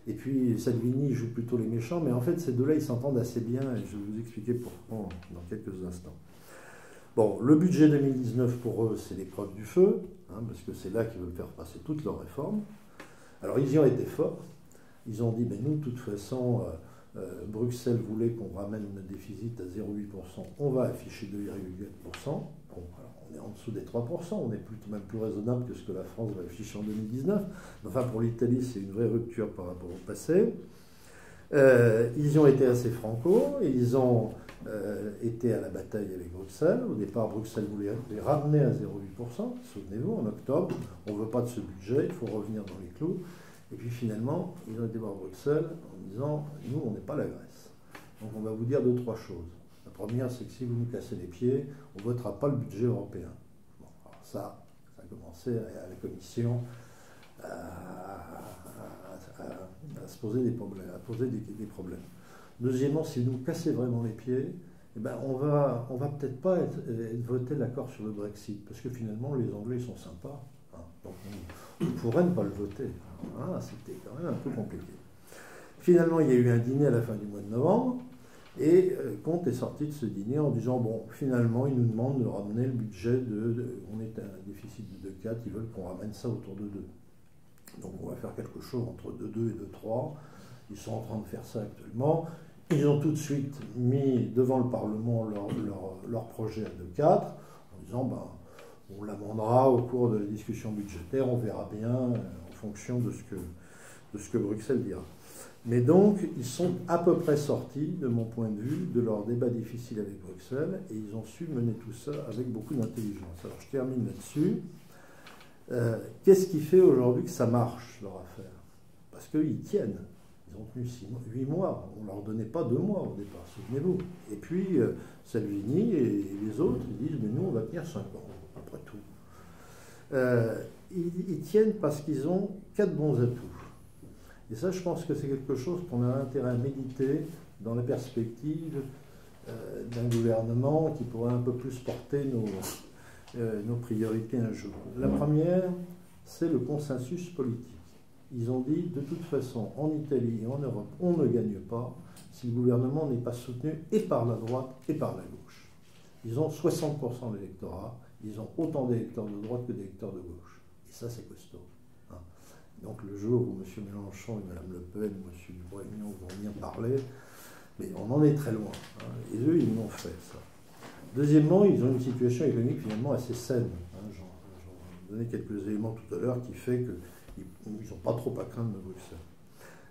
Et puis Salvini joue plutôt les méchants, mais en fait, ces deux-là, ils s'entendent assez bien, et je vais vous expliquer pourquoi dans quelques instants. Bon, le budget 2019 pour eux, c'est l'épreuve du feu, hein, parce que c'est là qu'ils veulent faire passer toutes leurs réformes. Alors, ils y ont été forts. Ils ont dit, ben nous, de toute façon, Bruxelles voulait qu'on ramène le déficit à 0,8%, on va afficher 2,4%. Bon, alors on est en dessous des 3%, on est plutôt même plus raisonnable que ce que la France va afficher en 2019. Enfin, pour l'Italie, c'est une vraie rupture par rapport au passé. Ils y ont été assez franco, ils ont été à la bataille avec Bruxelles. Au départ, Bruxelles voulait les ramener à 0,8%, souvenez-vous, en octobre. On ne veut pas de ce budget, il faut revenir dans les clous. Et puis finalement, ils ont été voir Bruxelles en disant, nous, on n'est pas la Grèce. Donc on va vous dire deux, trois choses. La première, c'est que si vous nous cassez les pieds, on ne votera pas le budget européen. Bon, alors ça a commencé à la Commission à se poser des problèmes, à poser des problèmes. Deuxièmement, si vous nous cassez vraiment les pieds, eh ben on va peut-être pas voter l'accord sur le Brexit, parce que finalement, les Anglais sont sympas. Hein, donc on pourrait ne pas le voter. Hein, c'était quand même un peu compliqué. Finalement, il y a eu un dîner à la fin du mois de novembre, et Comte est sorti de ce dîner en disant, bon, finalement, ils nous demandent de ramener le budget on est à un déficit de 2,4, ils veulent qu'on ramène ça autour de 2. Donc on va faire quelque chose entre 2,2 et 2,3. Ils sont en train de faire ça actuellement. Ils ont tout de suite mis devant le Parlement leur projet à 2,4, en disant, ben, on l'amendera au cours de la discussion budgétaire, on verra bien en fonction de ce que Bruxelles dira. Mais donc, ils sont à peu près sortis, de mon point de vue, de leur débat difficile avec Bruxelles, et ils ont su mener tout ça avec beaucoup d'intelligence. Alors, je termine là-dessus. Qu'est-ce qui fait aujourd'hui que ça marche, leur affaire? Parce qu'ils tiennent. Ils ont tenu 8 mois. On ne leur donnait pas 2 mois au départ, souvenez-vous. Et puis, Salvini et les autres, ils disent, mais nous, on va tenir 5 ans, après tout. Ils tiennent parce qu'ils ont 4 bons atouts. Et ça, je pense que c'est quelque chose qu'on a intérêt à méditer dans la perspective d'un gouvernement qui pourrait un peu plus porter nos priorités un jour. La première, c'est le consensus politique. Ils ont dit, de toute façon, en Italie et en Europe, on ne gagne pas si le gouvernement n'est pas soutenu et par la droite et par la gauche. Ils ont 60% de l'électorat, ils ont autant d'électeurs de droite que d'électeurs de gauche. Et ça, c'est costaud. Hein. Donc le jour où M. Mélenchon et Mme Le Pen, M. Dupont-Aignan vont venir parler, mais on en est très loin. Hein. Et eux, ils l'ont fait, ça. Deuxièmement, ils ont une situation économique finalement assez saine. Hein. J'en donnais quelques éléments tout à l'heure qui fait qu'ils n'ont pas trop à craindre de Bruxelles.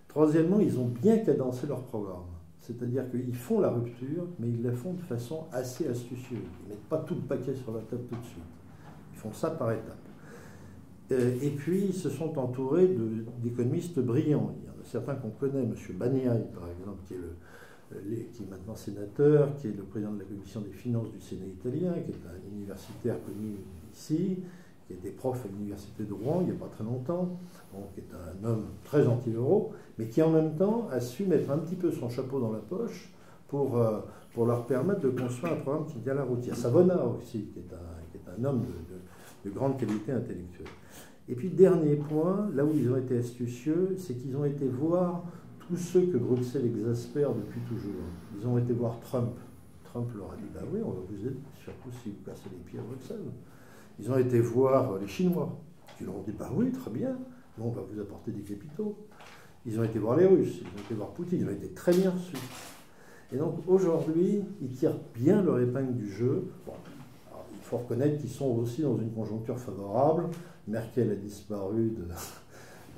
Troisièmement, ils ont bien cadencé leur programme. C'est-à-dire qu'ils font la rupture, mais ils la font de façon assez astucieuse. Ils ne mettent pas tout le paquet sur la table tout de suite. Ils font ça par étapes. Et puis, ils se sont entourés d'économistes brillants. Il y en a certains qu'on connaît, M. Baniai, par exemple, qui est maintenant sénateur, qui est le président de la commission des finances du Sénat italien, qui est un universitaire connu ici, qui était prof à l'université de Rouen il n'y a pas très longtemps, donc qui est un homme très anti-euro, mais qui en même temps a su mettre un petit peu son chapeau dans la poche pour leur permettre de construire un programme qui tient la route. Il y a Savona aussi, qui est un homme de grande qualité intellectuelle. Et puis, dernier point, là où ils ont été astucieux, c'est qu'ils ont été voir tous ceux que Bruxelles exaspère depuis toujours. Ils ont été voir Trump. Trump leur a dit, ben oui, on va vous aider, surtout si vous cassez les pieds à Bruxelles. Ils ont été voir les Chinois, qui leur ont dit, bah oui, très bien, nous on va vous apporter des capitaux. Ils ont été voir les Russes, ils ont été voir Poutine, ils ont été très bien reçus. Et donc aujourd'hui, ils tirent bien leur épingle du jeu. Bon, alors, il faut reconnaître qu'ils sont aussi dans une conjoncture favorable. Merkel a disparu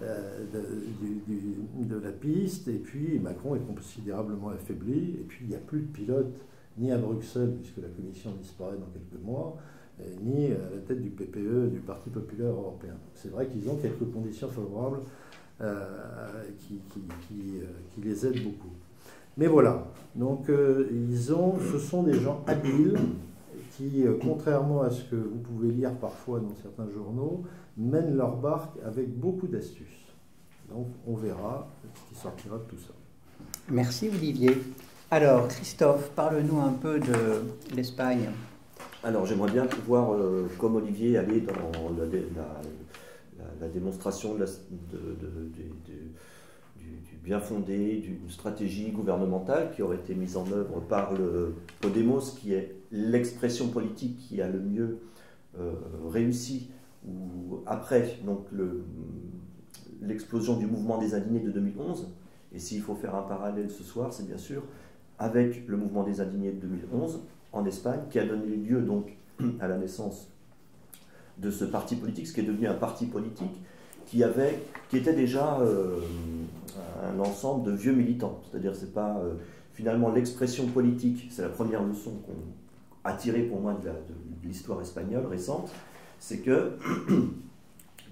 de la piste, et puis Macron est considérablement affaibli, et puis il n'y a plus de pilote ni à Bruxelles, puisque la Commission disparaît dans quelques mois, ni à la tête du PPE, du Parti populaire européen. C'est vrai qu'ils ont quelques conditions favorables qui les aident beaucoup. Mais voilà, donc ce sont des gens habiles qui, contrairement à ce que vous pouvez lire parfois dans certains journaux, mènent leur barque avec beaucoup d'astuces. Donc on verra ce qui sortira de tout ça. Merci Olivier. Alors Christophe, parle-nous un peu de l'Espagne. Alors j'aimerais bien pouvoir, comme Olivier, aller dans la démonstration du bien fondé, d'une stratégie gouvernementale qui aurait été mise en œuvre par le Podemos, qui est l'expression politique qui a le mieux réussi après l'explosion du mouvement des indignés de 2011. Et s'il faut faire un parallèle ce soir, c'est bien sûr avec le mouvement des indignés de 2011 en Espagne, qui a donné lieu donc à la naissance de ce parti politique, ce qui est devenu un parti politique qui était déjà un ensemble de vieux militants. C'est-à-dire c'est pas finalement l'expression politique, c'est la première leçon qu'on a tirée pour moi de l'histoire espagnole récente, c'est que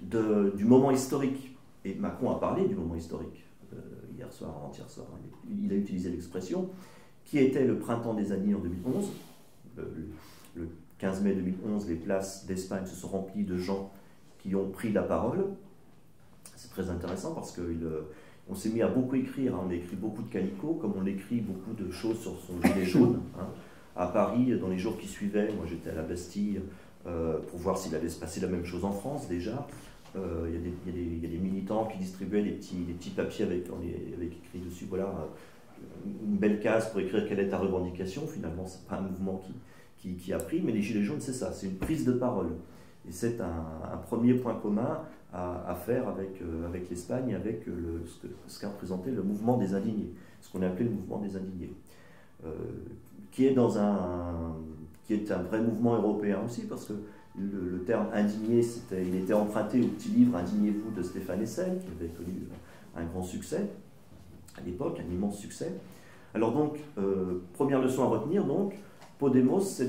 du moment historique, et Macron a parlé du moment historique hier soir, avant-hier soir, il a utilisé l'expression, qui était le printemps des indignés en 2011. Le 15 mai 2011, les places d'Espagne se sont remplies de gens qui ont pris la parole. C'est très intéressant parce qu'on s'est mis à beaucoup écrire. On a écrit beaucoup de canicots, comme on écrit beaucoup de choses sur son gilet jaune. À Paris, dans les jours qui suivaient, moi j'étais à la Bastille pour voir s'il allait se passer la même chose en France déjà. Il y a des militants qui distribuaient des petits papiers avec écrit dessus, voilà, une belle case pour écrire quelle est ta revendication. Finalement, ce n'est pas un mouvement qui a pris, mais les Gilets jaunes, c'est ça, c'est une prise de parole. Et c'est un premier point commun à faire avec l'Espagne, avec ce qu'a représenté le mouvement des indignés, ce qu'on a appelé le mouvement des indignés, qui est un vrai mouvement européen aussi, parce que le terme indigné, il était emprunté au petit livre Indignez-vous de Stéphane Hessel, qui avait connu un grand succès à l'époque, un immense succès. Alors donc, première leçon à retenir, donc, Podemos, c'est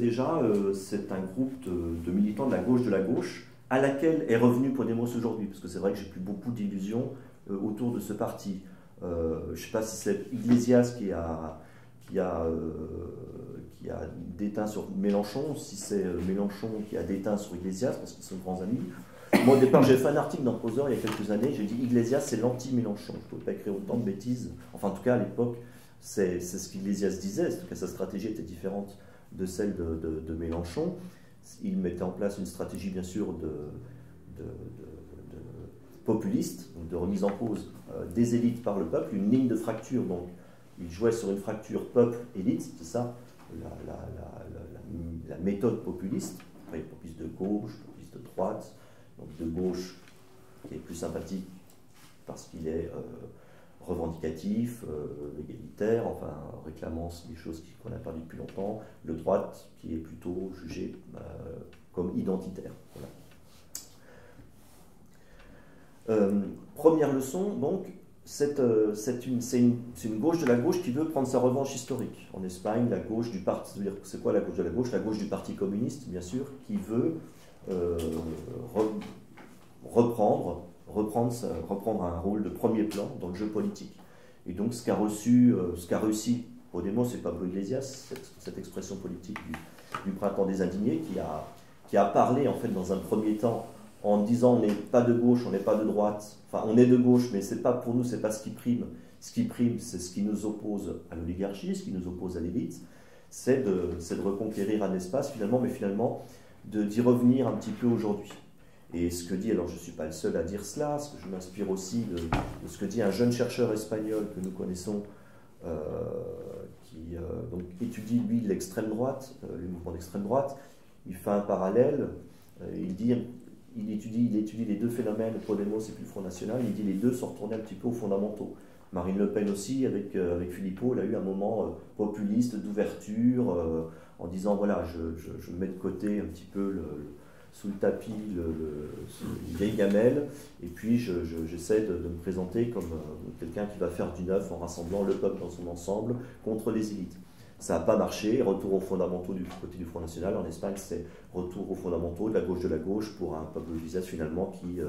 un groupe de militants de la gauche, à laquelle est revenu Podemos aujourd'hui, parce que c'est vrai que j'ai plus beaucoup d'illusions autour de ce parti. Je ne sais pas si c'est Iglesias qui a déteint sur Mélenchon, si c'est Mélenchon qui a déteint sur Iglesias, parce qu'ils sont grands amis. Moi, au départ, j'ai fait un article dans Causeur il y a quelques années, j'ai dit Iglesias, c'est l'anti-Mélenchon. Je ne pouvais pas écrire autant de bêtises. Enfin, en tout cas, à l'époque, c'est ce qu'Iglesias disait. En tout cas, sa stratégie était différente de celle de Mélenchon. Il mettait en place une stratégie, bien sûr, de populiste, donc de remise en cause des élites par le peuple, une ligne de fracture. Donc, il jouait sur une fracture peuple-élite, c'est ça, la méthode populiste. Après, populiste de gauche, populiste de droite, donc de gauche qui est plus sympathique parce qu'il est revendicatif, égalitaire, enfin réclamant des choses qu'on a perdues depuis longtemps, le droite qui est plutôt jugé comme identitaire. Voilà. Première leçon, donc, c'est une gauche de la gauche qui veut prendre sa revanche historique. En Espagne, la gauche du parti, c'est quoi la gauche de la gauche? La gauche du Parti communiste, bien sûr, qui veut reprendre un rôle de premier plan dans le jeu politique. Et donc ce qu'a réussi Podemos et Pablo Iglesias, cette expression politique du printemps des indignés, qui a parlé en fait dans un premier temps en disant on n'est pas de gauche, on n'est pas de droite, enfin on est de gauche, mais c'est pas pour nous, c'est pas ce qui prime. Ce qui prime, c'est ce qui nous oppose à l'oligarchie, ce qui nous oppose à l'élite, c'est de reconquérir un espace finalement, mais finalement d'y revenir un petit peu aujourd'hui. Et ce que dit, alors je ne suis pas le seul à dire cela, parce que je m'inspire aussi de ce que dit un jeune chercheur espagnol que nous connaissons, qui donc étudie, lui, l'extrême droite, le mouvement d'extrême droite. Il fait un parallèle, il étudie les deux phénomènes, Podemos et puis le Front National, il dit les deux sont retournés un petit peu aux fondamentaux. Marine Le Pen aussi, avec Philippot, elle a eu un moment populiste, d'ouverture, en disant voilà, je mets de côté un petit peu sous le tapis les vieilles gamelles, et puis j'essaie de me présenter comme quelqu'un qui va faire du neuf en rassemblant le peuple dans son ensemble contre les élites. Ça n'a pas marché, retour aux fondamentaux du côté du Front National. En Espagne, c'est retour aux fondamentaux de la gauche pour un Pablo Iglesias finalement qui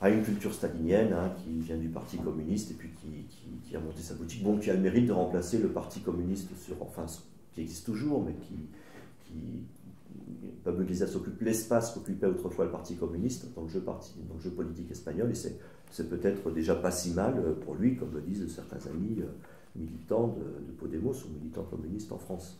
a une culture stalinienne, hein, qui vient du Parti communiste et puis qui a monté sa boutique, bon, qui a le mérite de remplacer le Parti communiste qui existe toujours, mais Pablo Iglesias occupe l'espace qu'occupait autrefois le Parti communiste dans le jeu politique espagnol, et c'est peut-être déjà pas si mal pour lui, comme le disent certains amis militants de Podemos ou militants communistes en France.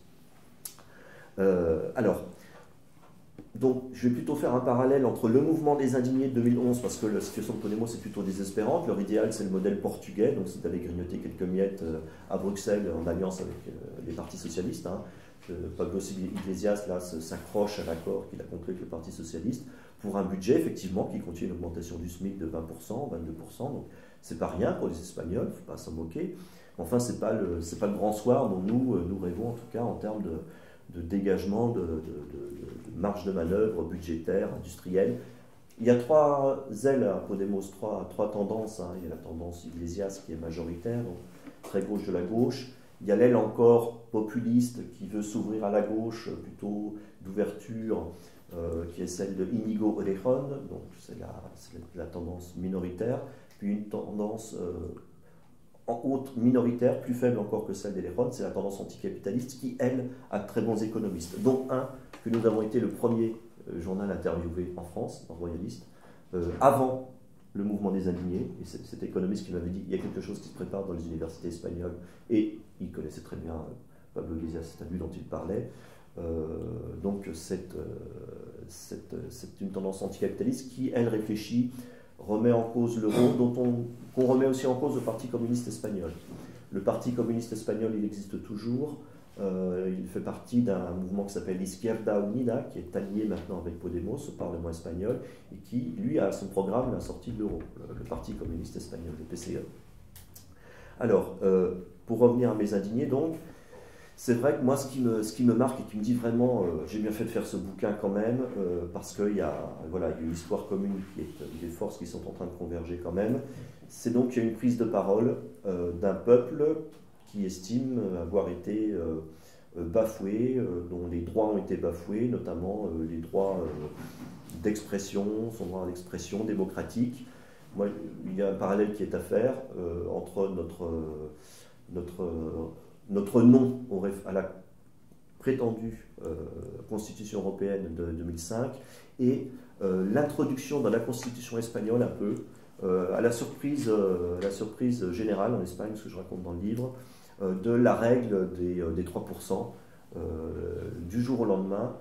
Donc, je vais plutôt faire un parallèle entre le mouvement des indignés de 2011, parce que la situation de Podemos est plutôt désespérante. Leur idéal, c'est le modèle portugais, donc c'est d'aller grignoter quelques miettes à Bruxelles en alliance avec les partis socialistes. Hein. Pablo Iglesias, là, s'accroche à l'accord qu'il a conclu avec le Parti socialiste pour un budget, effectivement, qui contient une augmentation du SMIC de 20%, 22%. Donc, c'est pas rien pour les Espagnols, il ne faut pas s'en moquer. Enfin, c'est pas le grand soir dont nous rêvons, en tout cas, en termes de dégagement, de marge de manœuvre budgétaire, industrielle. Il y a trois ailes à Podemos, trois tendances. Hein. Il y a la tendance Iglesias qui est majoritaire, donc très gauche de la gauche. Il y a l'aile encore populiste qui veut s'ouvrir à la gauche, plutôt d'ouverture, qui est celle de Íñigo Errejón, donc c'est la tendance minoritaire. Puis une tendance en haute minoritaire, plus faible encore que celle d'Errejón, c'est la tendance anticapitaliste qui, elle, a de très bons économistes, dont un que nous avons été le premier journal interviewé en France, en royaliste, avant le mouvement des indignés, et cet économiste qui m'avait dit il y a quelque chose qui se prépare dans les universités espagnoles, et il connaissait très bien Pablo Iglesias, c'est à lui dont il parlait. Donc c'est une tendance anticapitaliste qui, elle, réfléchit, remet en cause l'euro, qu'on remet aussi en cause le Parti communiste espagnol. Le Parti communiste espagnol, il existe toujours. Il fait partie d'un mouvement qui s'appelle Izquierda Unida, qui est allié maintenant avec Podemos, au Parlement espagnol, et qui, lui, a son programme la sortie de l'euro, le Parti communiste espagnol, le PCE. Alors, pour revenir à mes indignés, donc, c'est vrai que moi, ce qui me marque et qui me dit vraiment, j'ai bien fait de faire ce bouquin quand même, parce qu'il y a une histoire commune qui est des forces qui sont en train de converger quand même. C'est donc qu'il y a une prise de parole d'un peuple qui estime avoir été bafoué, dont les droits ont été bafoués, notamment les droits d'expression, son droit à l'expression démocratique. Moi, il y a un parallèle qui est à faire entre notre non à la prétendue Constitution européenne de 2005 et l'introduction dans la Constitution espagnole un peu, à la surprise générale en Espagne, ce que je raconte dans le livre, de la règle des 3%. Du jour au lendemain,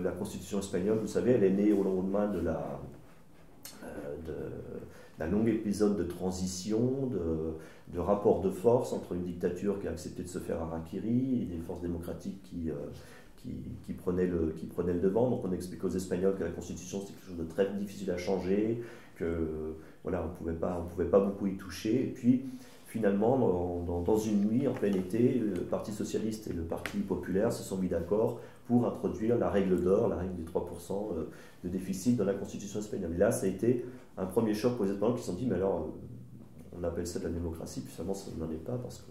la Constitution espagnole, vous savez, elle est née au lendemain d'un long épisode de transition, de rapport de force entre une dictature qui a accepté de se faire harakiri et des forces démocratiques qui prenaient le devant. Donc on explique aux Espagnols que la Constitution c'est quelque chose de très difficile à changer, que voilà, on pouvait pas beaucoup y toucher. Et puis finalement, dans une nuit, en plein été, le Parti socialiste et le Parti populaire se sont mis d'accord pour introduire la règle d'or, la règle des 3% de déficit dans la Constitution espagnole. Et là, ça a été un premier choc pour les Espagnols qui se sont dit, mais alors, on appelle ça de la démocratie, puis finalement, ça n'en est pas, parce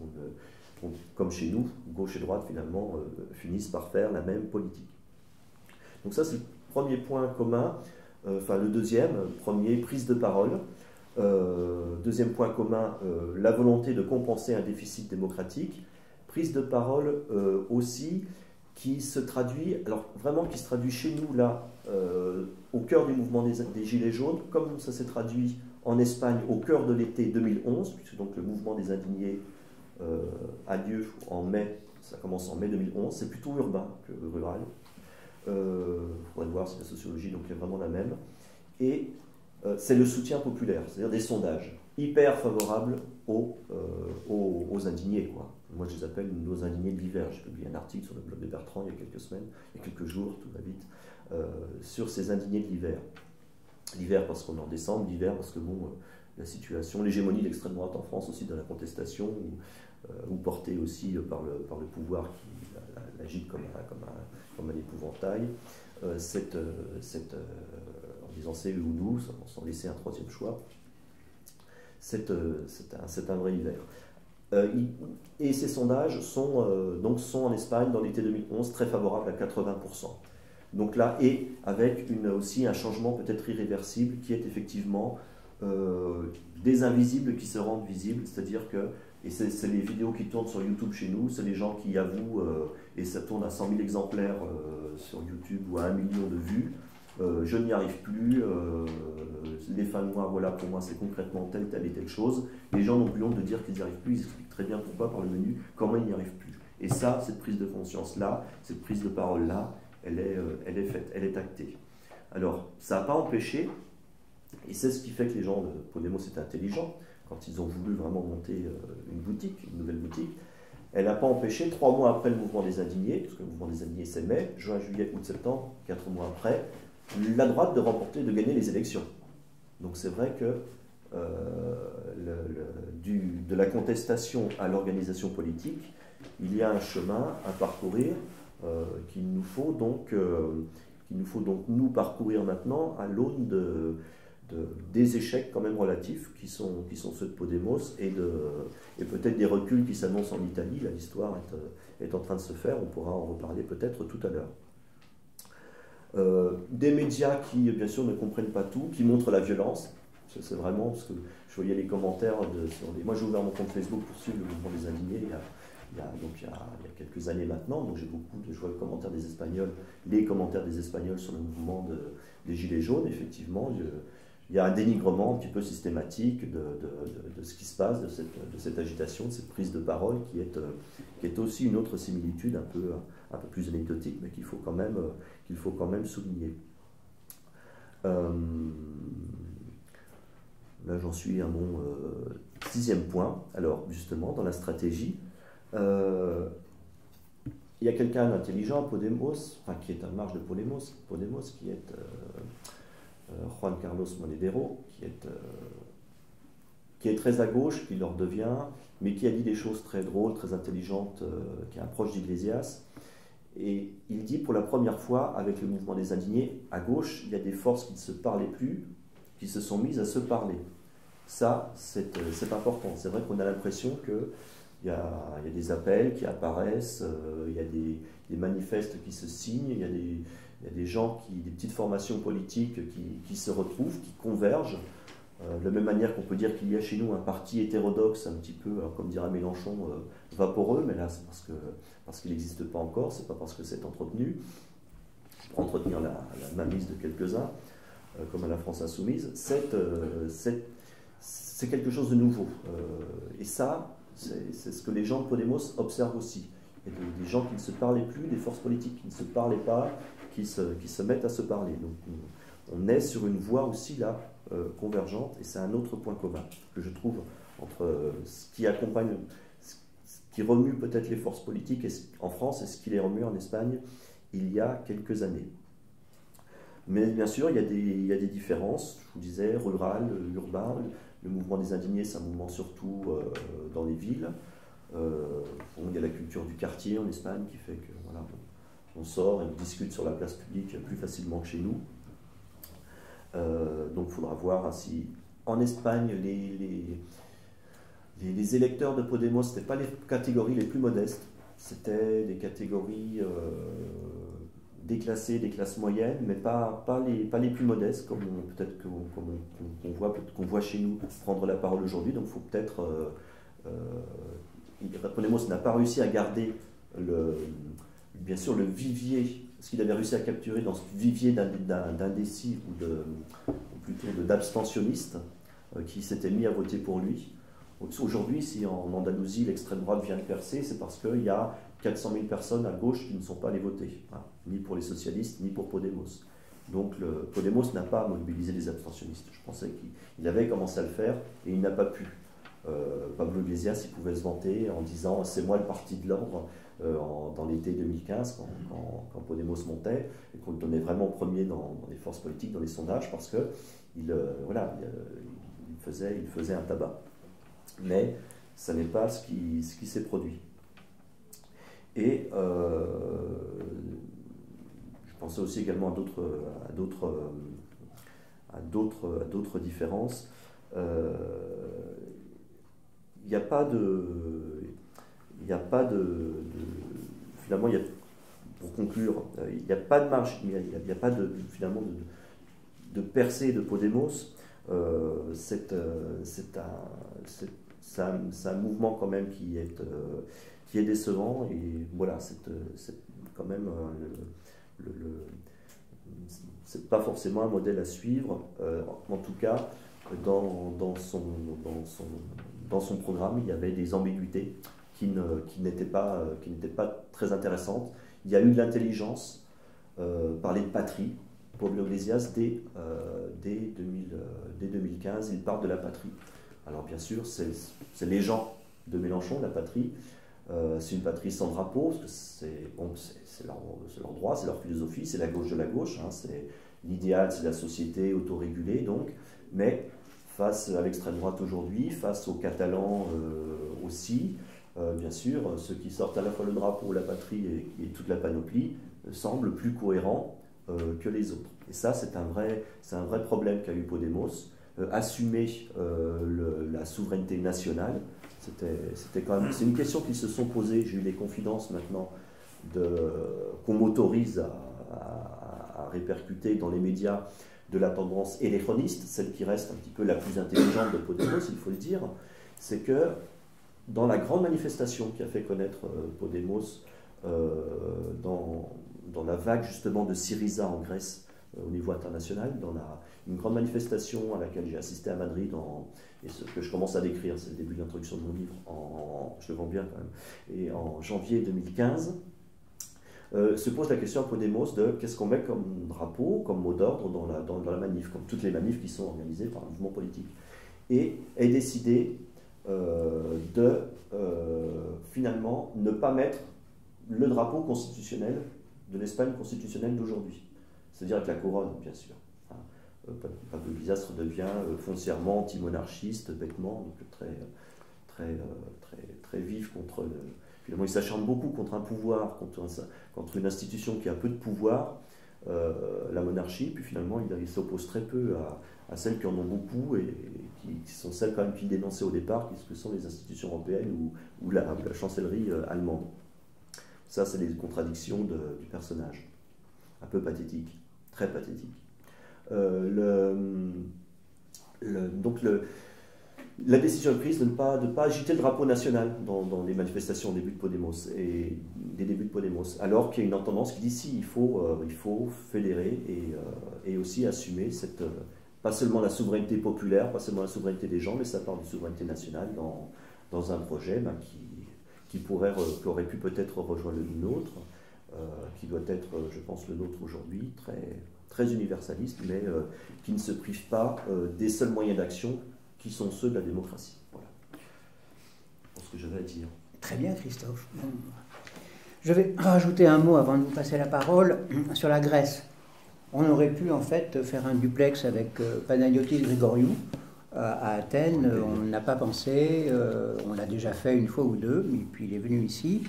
qu'on, comme chez nous, gauche et droite, finalement, finissent par faire la même politique. Donc ça, c'est le premier point commun. Le deuxième, premier, prise de parole. Deuxième point commun, la volonté de compenser un déficit démocratique. Prise de parole aussi qui se traduit chez nous là, au cœur du mouvement des Gilets jaunes, comme ça s'est traduit en Espagne au cœur de l'été 2011, puisque donc le mouvement des indignés a lieu en mai, ça commence en mai 2011, c'est plutôt urbain que rural. Il faudrait voir si la sociologie donc, est vraiment la même. Et c'est le soutien populaire, c'est-à-dire des sondages hyper favorables aux indignés, quoi. Moi, je les appelle nos indignés de l'hiver. J'ai publié un article sur le blog de Bertrand il y a quelques jours, tout va vite, sur ces indignés de l'hiver. L'hiver parce qu'on est en décembre, l'hiver parce que la situation, l'hégémonie de l'extrême droite en France aussi dans la contestation, ou portée aussi par le pouvoir qui l'agite comme un épouvantail, en disant c'est eux ou nous, sans laisser un troisième choix, c'est un vrai hiver. Et ces sondages sont en Espagne dans l'été 2011 très favorables à 80%. Donc là, et avec aussi un changement peut-être irréversible qui est effectivement des invisibles qui se rendent visibles, c'est-à-dire que, et c'est les vidéos qui tournent sur YouTube chez nous, c'est les gens qui avouent, et ça tourne à 100 000 exemplaires sur YouTube ou à 1 million de vues, je n'y arrive plus, les fins de mois, voilà, pour moi c'est concrètement telle et telle chose. Les gens n'ont plus honte de dire qu'ils n'y arrivent plus, ils expliquent très bien pourquoi par le menu, comment ils n'y arrivent plus. Et ça, cette prise de conscience-là, cette prise de parole-là, elle est faite, elle est actée. Alors, ça n'a pas empêché, et c'est ce qui fait que les gens de Podemos étaient intelligents, quand ils ont voulu vraiment monter une boutique, une nouvelle boutique, elle n'a pas empêché, 3 mois après le mouvement des indignés, parce que le mouvement des indignés c'est mai, juin, juillet, août, septembre, 4 mois après, la droite de remporter, de gagner les élections. Donc c'est vrai que de la contestation à l'organisation politique, il y a un chemin à parcourir qu'il nous faut donc nous parcourir maintenant à l'aune des échecs quand même relatifs qui sont ceux de Podemos et peut-être des reculs qui s'annoncent en Italie. Là, l'histoire est en train de se faire, on pourra en reparler peut-être tout à l'heure. Des médias qui, bien sûr, ne comprennent pas tout, qui montrent la violence. C'est vraiment, parce que je voyais les commentaires moi j'ai ouvert mon compte Facebook pour suivre le mouvement des indignés il y a quelques années maintenant, donc je vois les commentaires des Espagnols sur le mouvement des Gilets jaunes. Effectivement, il y a un dénigrement un petit peu systématique de ce qui se passe, de cette agitation, de cette prise de parole qui est aussi une autre similitude un peu plus anecdotique, mais qu'il faut quand même souligner. Là, j'en suis à mon 6e point. Alors, justement, dans la stratégie, il y a quelqu'un d'intelligent à Podemos, enfin, qui est en marge de Podemos qui est Juan Carlos Monedero, qui est très à gauche, qui leur devient, mais qui a dit des choses très drôles, très intelligentes, qui est un proche d'Iglesias. Et il dit pour la première fois, avec le mouvement des indignés, à gauche, il y a des forces qui ne se parlaient plus, qui se sont mises à se parler. Ça, c'est important. C'est vrai qu'on a l'impression qu'il y a des appels qui apparaissent, il y a des manifestes qui se signent, il y a des gens, des petites formations politiques qui se retrouvent, qui convergent. De la même manière qu'on peut dire qu'il y a chez nous un parti hétérodoxe, un petit peu, comme dirait Mélenchon, vaporeux, mais là c'est parce qu'il n'existe pas encore, c'est pas parce que c'est entretenu, pour entretenir la mainmise de quelques-uns, comme à la France Insoumise, c'est quelque chose de nouveau. Et ça, c'est ce que les gens de Podemos observent aussi. Il y a des gens qui ne se parlaient plus, des forces politiques qui ne se parlaient pas, qui se mettent à se parler. Donc on est sur une voie aussi là, convergente, et c'est un autre point commun que je trouve entre ce qui accompagne, ce qui remue peut-être les forces politiques en France et ce qui les remue en Espagne il y a quelques années. Mais bien sûr, il y a des différences, je vous disais, rurales, urbain. Le mouvement des indignés, c'est un mouvement surtout dans les villes. Il y a la culture du quartier en Espagne qui fait que voilà, on sort et on discute sur la place publique plus facilement que chez nous. Donc il faudra voir si en Espagne les électeurs de Podemos, ce n'étaient pas les catégories les plus modestes, c'était des catégories déclassées, des classes moyennes, mais pas les plus modestes, comme peut-être qu'on voit chez nous prendre la parole aujourd'hui. Donc il faut peut-être... Podemos n'a pas réussi à garder bien sûr le vivier, ce qu'il avait réussi à capturer dans ce vivier d'indécis ou plutôt d'abstentionnistes qui s'étaient mis à voter pour lui. Aujourd'hui, si en Andalousie l'extrême droite vient de percer, c'est parce qu'il y a 400 000 personnes à gauche qui ne sont pas allées voter, hein, ni pour les socialistes, ni pour Podemos. Donc Podemos n'a pas mobilisé les abstentionnistes. Je pensais qu'il avait commencé à le faire et il n'a pas pu. Pablo Iglesias, il pouvait se vanter en disant « c'est moi le parti de l'ordre » dans l'été 2015, quand Podemos montait, et qu'on le donnait vraiment premier dans les forces politiques, dans les sondages, parce qu'il faisait un tabac. Mais ça n'est pas ce qui s'est produit. Et je pensais aussi également à d'autres différences. Il n'y a pas de il n'y a pas finalement, pour conclure, il n'y a pas de marge, il n'y a pas finalement de percée de Podemos. C'est un mouvement quand même qui est décevant, et voilà, c'est quand même c'est pas forcément un modèle à suivre, en tout cas dans son programme il y avait des ambiguïtés qui n'étaient pas très intéressantes. Il y a eu de l'intelligence, parler de patrie. Pablo Iglesias, dès 2015, il parle de la patrie. Alors bien sûr, c'est les gens de Mélenchon, la patrie. C'est une patrie sans drapeau, parce que c'est leur droit, c'est leur philosophie, c'est la gauche de la gauche. Hein, l'idéal, c'est la société autorégulée, donc. Mais face à l'extrême droite aujourd'hui, face aux Catalans aussi, bien sûr, ceux qui sortent à la fois le drapeau, la patrie et toute la panoplie semblent plus cohérents que les autres. Et ça, c'est un vrai problème qu'a eu Podemos. Assumer la souveraineté nationale, c'était quand même, c'est une question qu'ils se sont posées. J'ai eu des confidences maintenant qu'on m'autorise à répercuter dans les médias de la tendance électroniste, celle qui reste un petit peu la plus intelligente de Podemos, il faut le dire. C'est que dans la grande manifestation qui a fait connaître Podemos, dans la vague justement de Syriza en Grèce au niveau international, une grande manifestation à laquelle j'ai assisté à Madrid, et ce que je commence à décrire, c'est le début de l'introduction de mon livre, je le vends bien quand même, et en janvier 2015, se pose la question à Podemos de qu'est-ce qu'on met comme drapeau, comme mot d'ordre dans la manif, comme toutes les manifs qui sont organisées par un mouvement politique. Et est décidé de finalement ne pas mettre le drapeau constitutionnel de l'Espagne constitutionnelle d'aujourd'hui, c'est-à-dire avec la couronne, bien sûr. Pablo Iglesias redevient foncièrement anti-monarchiste, bêtement, donc très vif contre finalement, il s'acharne beaucoup contre un pouvoir, contre une institution qui a peu de pouvoir, la monarchie, puis finalement il s'oppose très peu à celles qui en ont beaucoup et qui sont celles quand même qu'il dénonçait au départ, que sont les institutions européennes ou la chancellerie allemande. Ça, c'est les contradictions du personnage. Un peu pathétique, très pathétique. La décision est prise de ne pas agiter le drapeau national dans les manifestations au début de Podemos, et des débuts de Podemos, alors qu'il y a une tendance qui dit si, il faut fédérer et aussi assumer pas seulement la souveraineté populaire, pas seulement la souveraineté des gens, mais ça part de souveraineté nationale dans un projet qui aurait pu peut-être rejoindre le nôtre, qui doit être, je pense, le nôtre aujourd'hui, très universaliste, mais qui ne se prive pas des seuls moyens d'action qui sont ceux de la démocratie. Voilà. C'est ce que j'avais à dire. Très bien, Christophe. Je vais rajouter un mot avant de vous passer la parole sur la Grèce. On aurait pu en fait faire un duplex avec Panagiotis Grigoriou à Athènes. On n'a pas pensé, on l'a déjà fait une fois ou deux, et puis il est venu ici,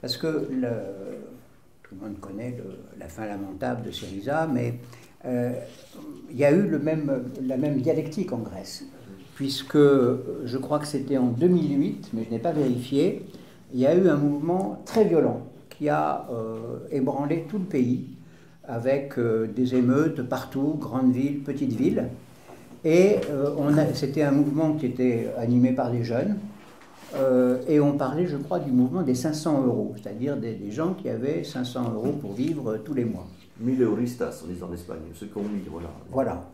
parce que tout le monde connaît la fin lamentable de Syriza, mais il y a eu la même dialectique en Grèce, puisque je crois que c'était en 2008, mais je n'ai pas vérifié, il y a eu un mouvement très violent qui a ébranlé tout le pays, avec des émeutes partout, grandes villes, petites villes. Et c'était un mouvement qui était animé par des jeunes, et on parlait, je crois, du mouvement des 500 €, c'est-à-dire des gens qui avaient 500 € pour vivre tous les mois. 1000 euristas, on dit en Espagne, ceux qui ont mis, voilà. Voilà.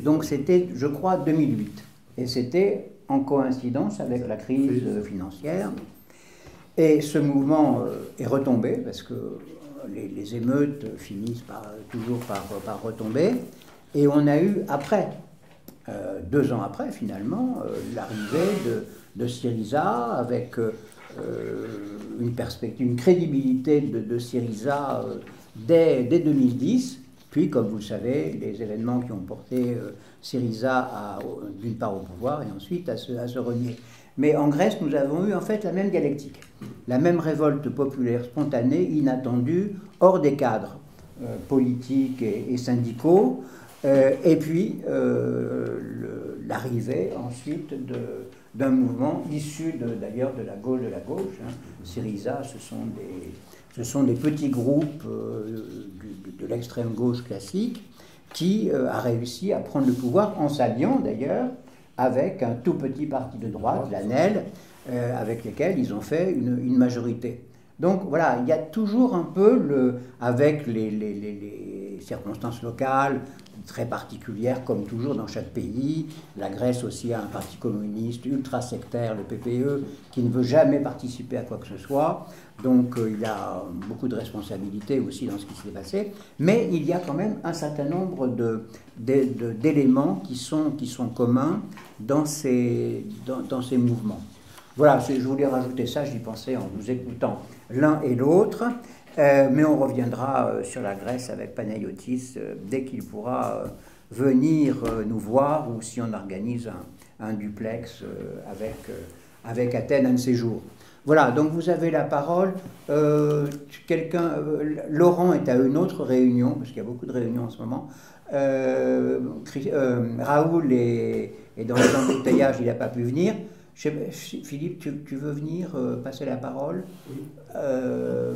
Donc c'était, je crois, 2008. Et c'était en coïncidence avec la crise financière. Et ce mouvement est retombé, parce que les émeutes finissent toujours par retomber. Et on a eu, après, 2 ans après, finalement, l'arrivée de Syriza, avec une crédibilité de Syriza dès 2010. Puis, comme vous le savez, les événements qui ont porté Syriza d'une part au pouvoir et ensuite à se renier. Mais en Grèce, nous avons eu en fait la même dialectique, la même révolte populaire spontanée, inattendue, hors des cadres politiques et syndicaux, Et puis l'arrivée ensuite d'un mouvement issu d'ailleurs de la gauche hein. Syriza, ce sont des petits groupes de l'extrême gauche classique qui a réussi à prendre le pouvoir en s'alliant d'ailleurs avec un tout petit parti de droite, l'ANEL, avec lesquels ils ont fait une majorité. Donc voilà, il y a toujours un peu, avec les circonstances locales très particulières, comme toujours dans chaque pays. La Grèce aussi a un parti communiste ultra sectaire, le PPE, qui ne veut jamais participer à quoi que ce soit. Donc il a beaucoup de responsabilités aussi dans ce qui s'est passé. Mais il y a quand même un certain nombre d'éléments qui sont communs dans ces mouvements. Voilà, je voulais rajouter ça, j'y pensais en vous écoutant l'un et l'autre, mais on reviendra sur la Grèce avec Panayotis dès qu'il pourra venir nous voir, ou si on organise un duplex avec Athènes un de ces jours. Voilà, donc vous avez la parole. Laurent est à une autre réunion, parce qu'il y a beaucoup de réunions en ce moment. Raoul est dans les embouteillages, il n'a pas pu venir. Philippe, tu veux venir passer la parole? Oui.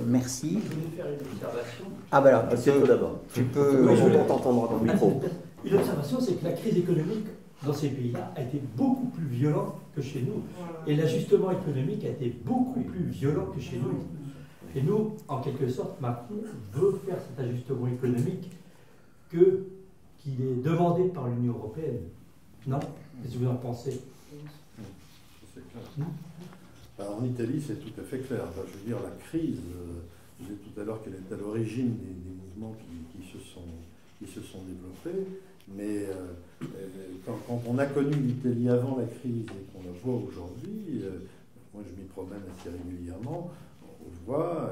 Merci. Je voulais faire une observation. Ah ben alors, Assieds-toi d'abord. Tu peux... Oui, on t'entendra dans le micro. Une observation, c'est que la crise économique dans ces pays-là a été beaucoup plus violente que chez nous. Et l'ajustement économique a été beaucoup plus violent que chez nous. Et nous, en quelque sorte, Macron veut faire cet ajustement économique qu'il est demandé par l'Union européenne. Non? Qu'est-ce que vous en pensez? C'est clair. En Italie, c'est tout à fait clair. Enfin, je veux dire, la crise, je disais tout à l'heure qu'elle est à l'origine des mouvements qui se sont développés, mais quand on a connu l'Italie avant la crise et qu'on la voit aujourd'hui, moi je m'y promène assez régulièrement, on voit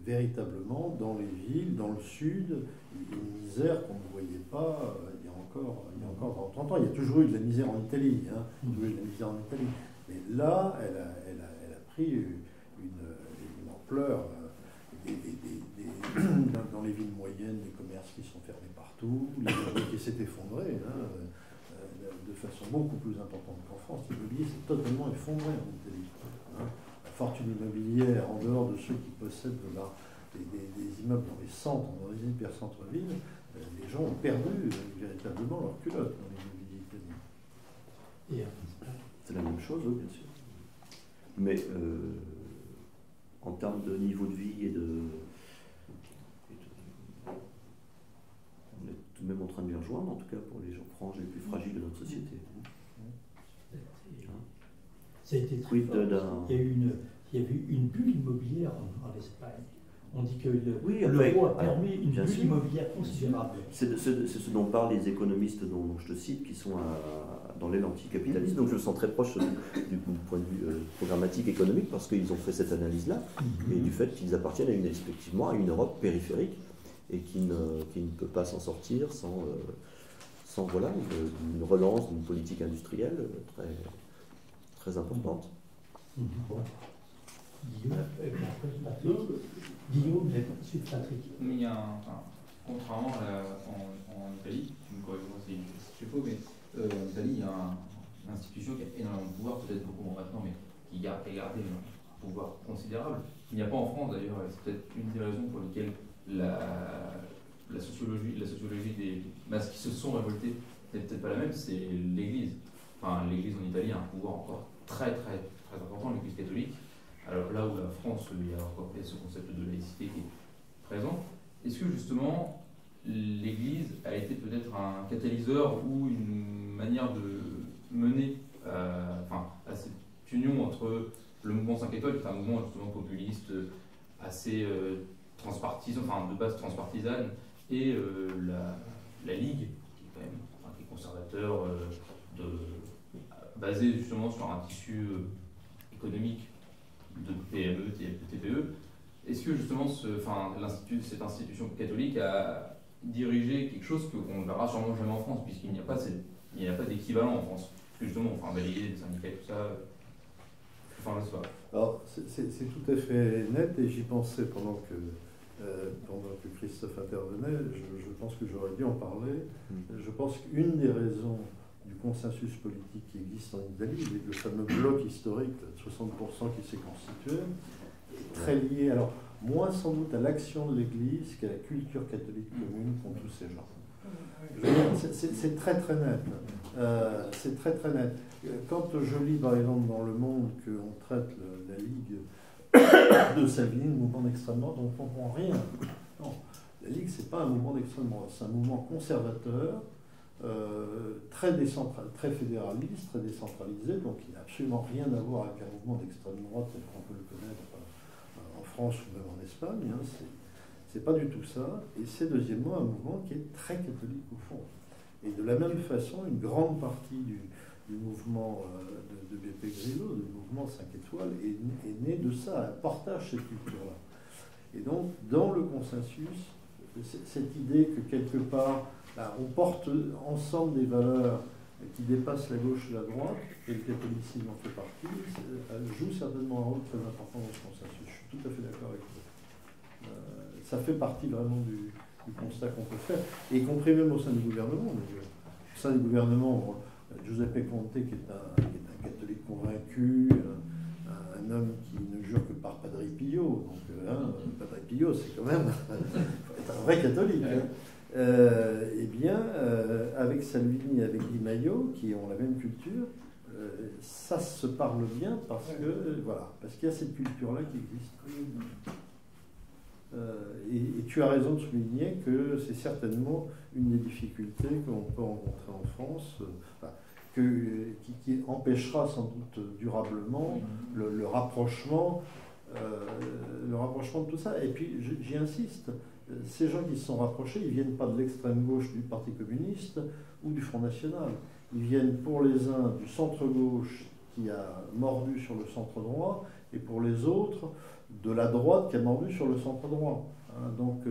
véritablement dans les villes, dans le sud, une misère qu'on ne voyait pas il y a encore 30 ans. Il y a toujours eu de la misère en Italie, hein, toujours eu de la misère en Italie. Mais là, elle a pris une ampleur dans les villes moyennes, des commerces qui sont fermés partout, l'immobilier qui s'est effondré de façon beaucoup plus importante qu'en France. L'immobilier s'est totalement effondré en Italie. Hein. La fortune immobilière, en dehors de ceux qui possèdent des immeubles dans les centres, dans les hyper-centres-villes, les gens ont perdu véritablement leur culotte dans l'immobilier italien. C'est la même chose, oui, bien sûr. Mais en termes de niveau de vie on est tout de même en train de les rejoindre, en tout cas pour les franges les plus fragiles de notre société. Ça a été très fort. Il y a eu une bulle immobilière en Espagne. On dit que l'euro a permis une bulle immobilière considérable. C'est ce dont parlent les économistes dont je te cite, qui sont dans l'aile anticapitalisme. Donc je me sens très proche du point de vue programmatique économique, parce qu'ils ont fait cette analyse-là, et du fait qu'ils appartiennent effectivement à une Europe périphérique, et qui ne peut pas s'en sortir sans voilà, une relance d'une politique industrielle très, très importante. Bon. Guillaume, ensuite Patrick. Mais il y a contrairement en Italie, tu me corrigeras si je suis faux, mais en Italie, il y a une institution qui a énormément de pouvoir, peut-être beaucoup moins maintenant, mais qui a gardé un pouvoir considérable. Il n'y a pas en France d'ailleurs, c'est peut-être une des raisons pour lesquelles la sociologie des masses qui se sont révoltées n'est peut-être pas la même, c'est l'Église. Enfin, l'Église en Italie a un pouvoir encore très très très important, l'Église catholique. Alors là où la France, il y a encore ce concept de laïcité qui est présent, est-ce que justement l'Église a été peut-être un catalyseur ou une manière de mener à cette union entre le mouvement 5 étoiles, qui est un mouvement justement populiste, assez transpartisan, enfin de base transpartisane, et la Ligue, qui est quand même qui est conservateur, basé justement sur un tissu économique de PME, TPE. Est-ce que justement cette institution catholique a dirigé quelque chose qu'on ne verra sûrement jamais en France, puisqu'il n'y a pas d'équivalent en France? Parce que justement, balayer des syndicats et tout ça, Alors, c'est tout à fait net, et j'y pensais pendant que pendant que Christophe intervenait, je pense que j'aurais dû en parler. Je pense qu'une des raisons du consensus politique qui existe en Italie, le fameux bloc historique de 60% qui s'est constitué, est très lié, alors moins sans doute à l'action de l'Église qu'à la culture catholique commune qu'ont tous ces gens. C'est très très net. C'est très très net. Quand je lis par exemple dans Le Monde qu'on traite la Ligue de Salvini, le mouvement d'extrême droite, on ne comprend rien. Non, la Ligue, c'est pas un mouvement d'extrême droite, c'est un mouvement conservateur, très fédéraliste, très décentralisé, donc il n'a absolument rien à voir avec un mouvement d'extrême droite tel qu'on peut le connaître en France ou même en Espagne. Hein, c'est pas du tout ça. Et c'est deuxièmement un mouvement qui est très catholique au fond. Et de la même façon, une grande partie du mouvement de Beppe Grillo, du mouvement 5 étoiles, est né de ça, un portage cette culture-là. Et donc, dans le consensus, cette idée que quelque part, on porte ensemble des valeurs qui dépassent la gauche et la droite, et le catholicisme en fait partie, elle joue certainement un rôle très important dans ce consensus. Je suis tout à fait d'accord avec vous. Ça fait partie vraiment du constat qu'on peut faire, et y compris même au sein du gouvernement. Au sein du gouvernement, Giuseppe Conte, qui est un catholique convaincu, un homme qui ne jure que par Padre Pio, donc Padre Pio, c'est quand même faut être un vrai catholique. Eh bien, avec Salvini et avec Di Maio, qui ont la même culture, ça se parle bien parce que voilà, parce qu'il y a cette culture-là qui existe. Et tu as raison de souligner que c'est certainement une des difficultés qu'on peut rencontrer en France, qui empêchera sans doute durablement le rapprochement de tout ça. Et puis j'y insiste, ces gens qui se sont rapprochés, ils ne viennent pas de l'extrême gauche du Parti communiste ou du Front National. Ils viennent pour les uns du centre-gauche qui a mordu sur le centre-droit, et pour les autres de la droite qui a mordu sur le centre-droit. Hein, donc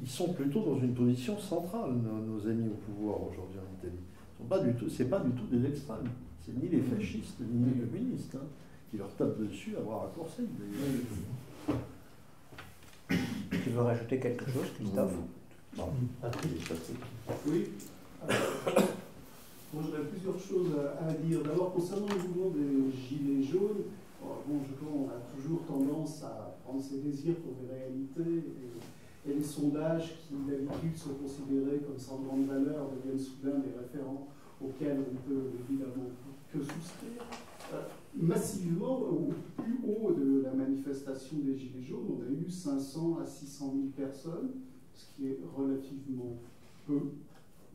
ils sont plutôt dans une position centrale, nos amis au pouvoir aujourd'hui en Italie. C'est pas du tout des extrêmes. C'est ni les fascistes ni les communistes qui leur tapent dessus à bras raccourcis. Tu veux rajouter quelque chose, Christophe? Oui. Bon, j'aurais plusieurs choses à dire. D'abord, concernant le mouvement des Gilets jaunes, on a toujours tendance à prendre ses désirs pour des réalités, et les sondages qui d'habitude sont considérés comme sans grande valeur deviennent soudain des référents auxquels on peut évidemment que souscrire. Massivement, au plus haut de la manifestation des Gilets jaunes, on a eu 500 à 600 000 personnes, ce qui est relativement peu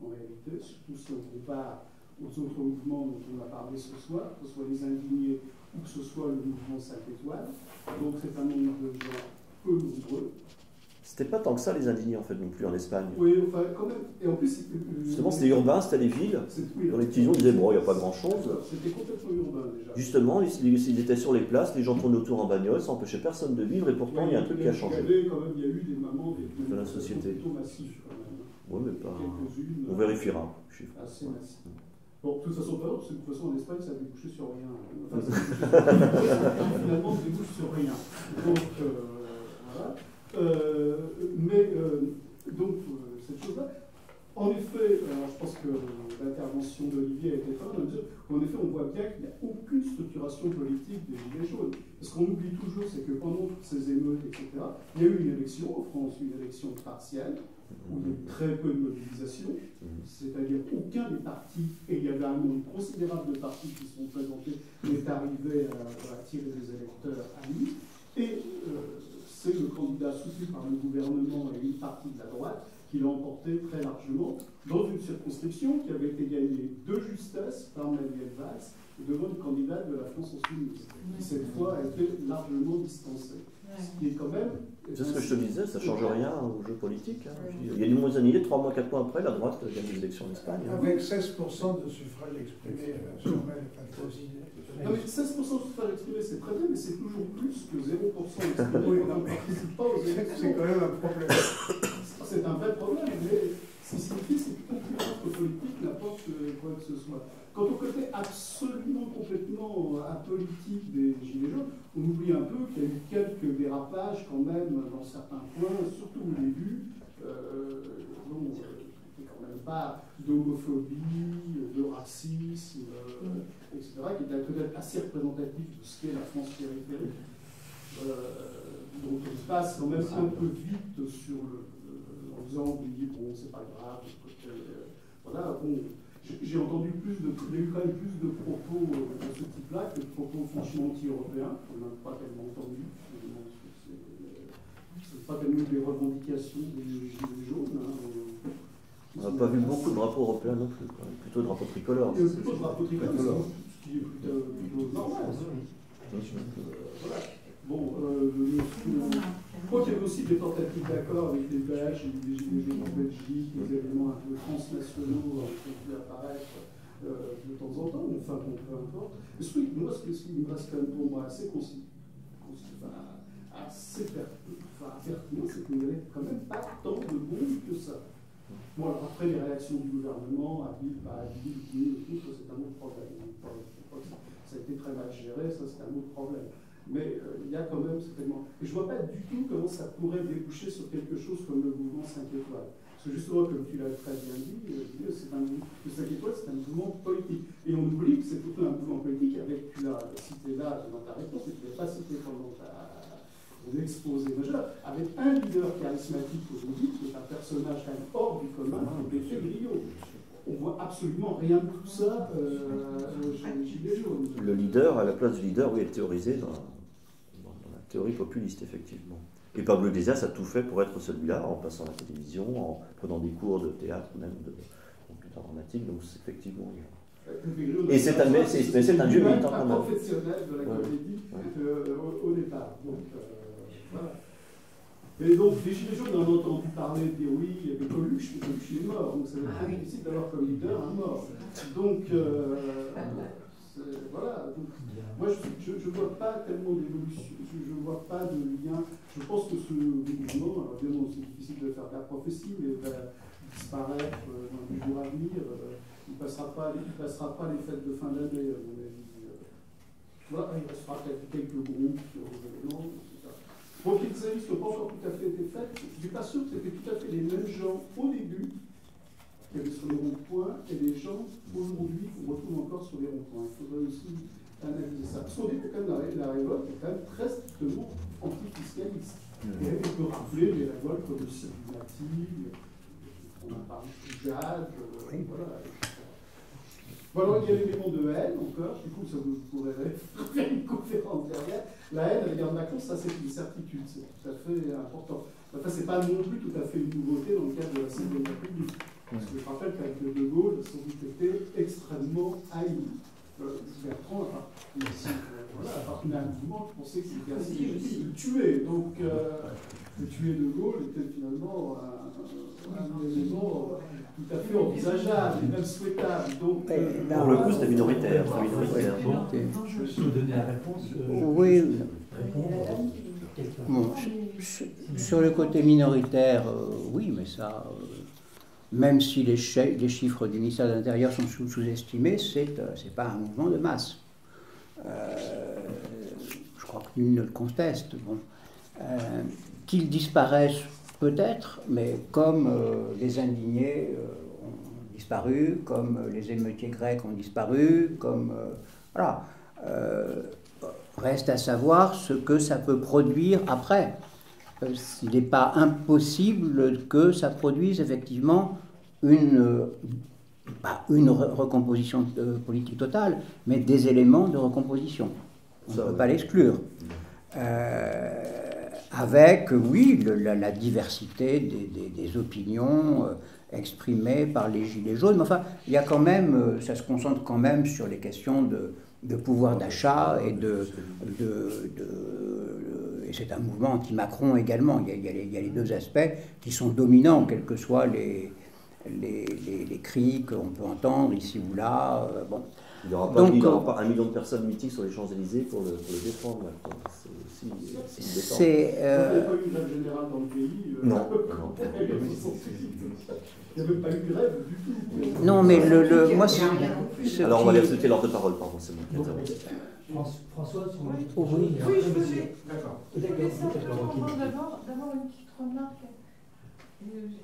en réalité, surtout si on compare aux autres mouvements dont on a parlé ce soir, que ce soit les indignés ou que ce soit le mouvement 5 étoiles. Donc c'est un nombre de gens peu nombreux. C'était pas tant que ça les indignés en fait non plus en Espagne. Oui, enfin quand même. Et en plus, justement c'était urbain, c'était les villes. Oui, dans les petits gens ils disaient bon, il n'y a pas grand chose. C'était complètement urbain déjà. Justement, ils étaient sur les places, les gens tournent autour en bagnole, ça n'empêchait personne de vivre, et pourtant il y a un truc qui a changé. Il y a eu des moments de la société. plutôt massifs quand même. Oui, mais pas. Quelques-unes. On vérifiera. Assez massifs. Bon, de toute façon, pas parce que de toute façon en Espagne ça a débouché sur rien. Enfin, finalement, ça débouche sur rien. Donc voilà. Cette chose-là, en effet, alors je pense que l'intervention d'Olivier a été très bonne, en effet, on voit bien qu'il n'y a aucune structuration politique des Gilets jaunes. Parce qu'on oublie toujours, c'est que pendant toutes ces émeutes, etc., il y a eu une élection en France, une élection partielle, où il y a eu très peu de mobilisation, c'est-à-dire aucun des partis, et il y avait un nombre considérable de partis qui sont présentés, n'est arrivé à attirer des électeurs à lui. Et c'est le candidat soutenu par le gouvernement et une partie de la droite qui l'a emporté très largement dans une circonscription qui avait été gagnée de justesse par Manuel Valls devant une candidate de la France Insoumise, qui cette fois a été largement distancée. Ce qui est quand même... C'est ce que je te disais, ça ne change rien au jeu politique. Hein. Il y a des mois années, 3 mois, 4 mois après, la droite gagne les élections en Espagne. Avec 16% de suffrages exprimés sur non, mais 16% de suffrages exprimés, c'est très bien, mais c'est toujours plus que 0% exprimés. Oui, on ne participe pas aux élections. C'est quand même un problème. C'est un vrai problème, mais ce qui signifie, c'est qu'aucune autre politique n'apporte quoi que ce soit. Quant au côté absolument complètement apolitique des Gilets jaunes, on oublie un peu qu'il y a eu quelques dérapage quand même dans certains points, surtout au début. Quand même pas d'homophobie, de racisme, etc., qui est peut-être assez représentatif de ce qu'est la France périphérique. Donc on passe quand même un peu vite sur en disant oui, bon, c'est pas grave, voilà, bon, j'ai entendu j'ai eu quand même plus de propos de ce type-là que de propos franchement anti-européens, on n'a pas tellement entendu. C'est pas tellement des revendications des gilets jaunes. On n'a pas vu beaucoup de drapeaux européens non plus, quoi. Plutôt de drapeaux tricolores. Plutôt de drapeaux tricolores, ce qui est plutôt normal. Voilà. Bon, je crois qu'il y avait aussi des tentatives d'accord avec les Belges, les gilets jaunes en Belgique, des éléments un peu transnationaux qui ont pu apparaître de temps en temps, enfin, bon, peu importe. Moi, ce qui me reste quand même pour moi assez pertinent, c'est qu'il n'y avait quand même pas tant de bombes que ça. Bon, alors après, les réactions du gouvernement, habile, pas habile, tout, ça c'est un autre problème. Ça a été très mal géré, ça c'est un autre problème. Mais il y a quand même certainement. Et je ne vois pas du tout comment ça pourrait déboucher sur quelque chose comme le mouvement 5 étoiles. Parce que justement, comme tu l'as très bien dit, le 5 étoiles, c'est un mouvement politique. Et on oublie que c'est plutôt un mouvement politique avec, tu l'as cité là dans ta réponse, mais tu ne l'as pas cité pendant ton exposé majeur, avec un leader charismatique aujourd'hui, qui est un personnage quand même hors du commun, qui est Grillo. On ne voit absolument rien de tout ça chez les Gilets jaunes. Le leader, à la place du leader, oui, est théorisé dans la théorie populiste, effectivement. Et Pablo Iglesias a tout fait pour être celui-là, en passant à la télévision, en prenant des cours de théâtre, même de computer dramatique, donc c'est effectivement... Et c'est un vieux militant quand même. Professionnel de la comédie au départ. Donc, voilà. Et donc, les Gilets jaunes, on a entendu parler, dire oui, il y avait Coluche, mais Coluche il est mort, donc ça va être très difficile d'avoir comme leader un mort. Donc, voilà. Donc, moi, je ne vois pas tellement d'évolution, je ne vois pas de lien. Je pense que ce mouvement, alors évidemment, c'est difficile de faire de la prophétie, mais il va disparaître dans les jours à venir. Il ne passera pas les fêtes de fin d'année, à mon avis. Voilà, il restera peut-être quelques groupes qui auront des éléments, etc. Donc, les analyses n'ont pas encore tout à fait été faites. Je ne suis pas sûr que c'était tout à fait les mêmes gens au début qui avaient sur les ronds-points et les gens aujourd'hui qu'on retrouve encore sur les ronds-points. Il faudrait aussi analyser ça. Parce qu'au début, quand même, la révolte est quand même très strictement antifiscaliste. Et on peut rappeler les révoltes comme le Signative, on a parlé de Jade, voilà. Voilà, il y a l'élément de haine encore, du coup, ça vous pourrez faire une conférence derrière. La haine à l'égard de Macron, ça c'est une certitude, c'est tout à fait important. Enfin, c'est pas non plus tout à fait une nouveauté dans le cadre de la Seconde République. Parce que je rappelle qu'avec le De Gaulle, sans doute été extrêmement haï. Bertrand appartenait à un mouvement qui pensait que c'était assez légitime de tuer. Donc, le tuer De Gaulle était finalement un élément tout à fait envisageable et même souhaitable. Donc, pour le coup, c'était minoritaire. Je peux donner la réponse. Oui. Bon, sur le côté minoritaire, oui, mais ça, même si les chiffres du ministère de l'Intérieur sont sous-estimés, c'est pas un mouvement de masse. Je crois que nul ne le conteste. Bon. Qu'ils disparaissent peut-être, mais comme les indignés ont disparu, comme les émeutiers grecs ont disparu, comme... voilà. Reste à savoir ce que ça peut produire après. Il n'est pas impossible que ça produise effectivement une recomposition politique totale, mais des éléments de recomposition. On ne peut pas l'exclure. Avec, oui, la diversité des opinions exprimées par les Gilets jaunes. Mais enfin, il y a quand même, ça se concentre quand même sur les questions de pouvoir d'achat et et c'est un mouvement anti-Macron également. Il y a les deux aspects qui sont dominants, quels que soient les cris qu'on peut entendre ici ou là. Bon. Il n'y aura pas 1 million de personnes mythiques sur les Champs-Élysées pour le défendre. C'est aussi c'est une détente. c'est... Il n'y avait pas eu de grève générale dans le pays. Non. Il n'y avait pas eu de grève du tout. Non, mais moi, Alors on va aller accepter l'ordre de parole, pardon, c'est bon. François, si vous Oh, oui. Oui, je voulais, D'accord. je voulais simplement d'abord une petite remarque.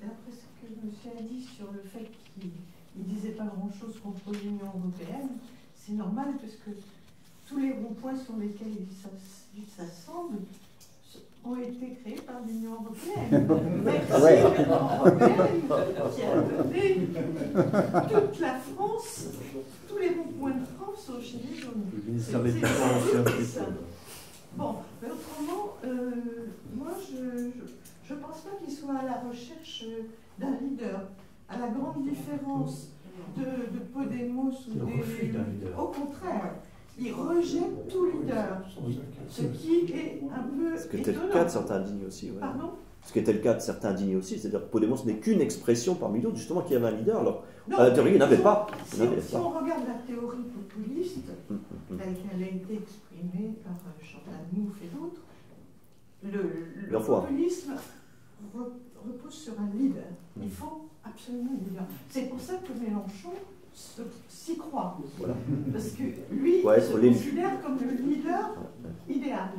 Après ce que monsieur a dit sur le fait qu'il ne disait pas grand-chose contre l'Union européenne, c'est normal parce que tous les ronds-points sur lesquels il s'assemble ont été créés par l'Union européenne. Merci Ouais. l'Union européenne qui a donné toute la France, tous les ronds-points de France aux Gilets jaunes. Le ministère de C'est l'Éducation aussi un petit ça. peu. Bon, mais autrement, moi je pense pas qu'il soit à la recherche d'un leader. À la grande différence de Podemos C'est le refus d'un leader. Au contraire, il rejette tout leader. Ce qui est un peu Ce qui était le étonnant. cas de certains indignés aussi. Ouais. Pardon? Ce qui était le cas de certains indignés aussi, c'est-à-dire que Podemos n'est qu'une expression parmi d'autres, justement, qu'il y avait un leader. Alors, Non, à la théorie, il n'avait pas. Si on regarde la théorie populiste, telle qu'elle a été exprimée par Chantal Mouffe et d'autres, le populisme repose sur un leader. Il faut absolument un leader. C'est pour ça que Mélenchon s'y croit. Voilà. Parce que lui, Ouais, il se considère comme le leader idéal.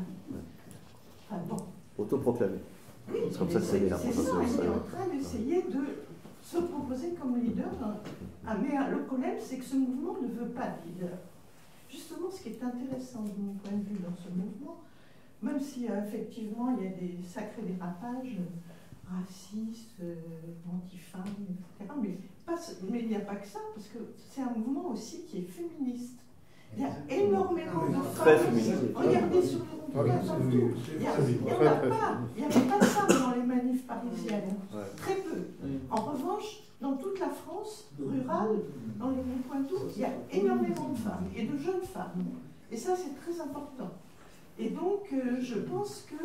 Enfin, bon. Autoproclamé. Oui, C'est comme ça que c'est né, la c'est ça, proposition. il est en train d'essayer de se proposer comme leader. Mais le problème, c'est que ce mouvement ne veut pas de leader. Justement, ce qui est intéressant de mon point de vue dans ce mouvement, même si effectivement il y a des sacrés dérapages racistes, anti-femmes, etc., mais il n'y a pas que ça, parce que c'est un mouvement aussi qui est féministe. Il y a énormément de Très femmes. féministe. Regardez sur les ronds-points partout. Il n'y avait pas de femmes dans les manifs parisiennes. Très peu. En revanche, dans toute la France rurale, dans les ronds-points tout, il y a énormément de femmes et de jeunes femmes. Et ça, c'est très important. Et donc, je pense que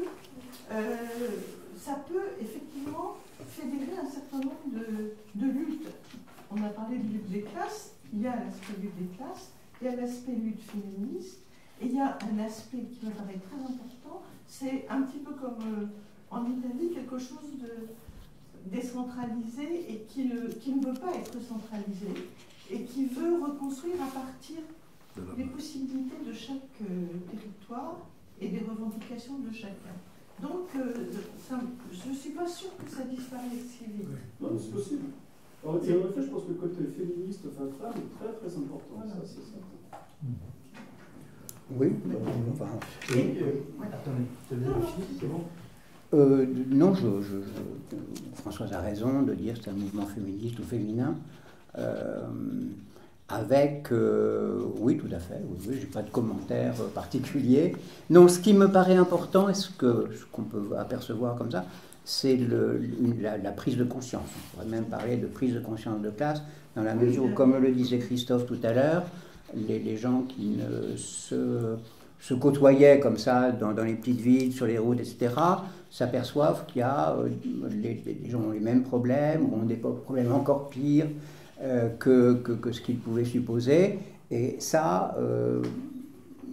ça peut effectivement fédérer un certain nombre de luttes. On a parlé de lutte des classes, il y a l'aspect lutte des classes, il y a l'aspect lutte féministe, et il y a un aspect qui me paraît très important, c'est un petit peu comme en Italie, quelque chose de décentralisé et qui ne veut pas être centralisé, et qui veut reconstruire à partir des possibilités de chaque territoire et des revendications de chacun. Donc, je ne suis pas sûre que ça disparaisse si vite. Non, c'est possible. Alors, et en effet, je pense que le côté féministe, femme est très très important. Voilà. Ça, c'est certain. Oui, enfin... Attendez, c'est bon. Non, Françoise a raison de dire que c'est un mouvement féministe ou féminin. Oui, tout à fait, oui, j'ai pas de commentaire particulier. Non, ce qui me paraît important, et ce qu'on peut apercevoir comme ça, c'est la prise de conscience. On pourrait même parler de prise de conscience de classe, dans la mesure où, comme le disait Christophe tout à l'heure, les gens qui ne se côtoyaient comme ça dans les petites villes, sur les routes, etc., s'aperçoivent qu'il y a les gens ont les mêmes problèmes, ou ont des problèmes encore pires que ce qu'ils pouvaient supposer. Et ça,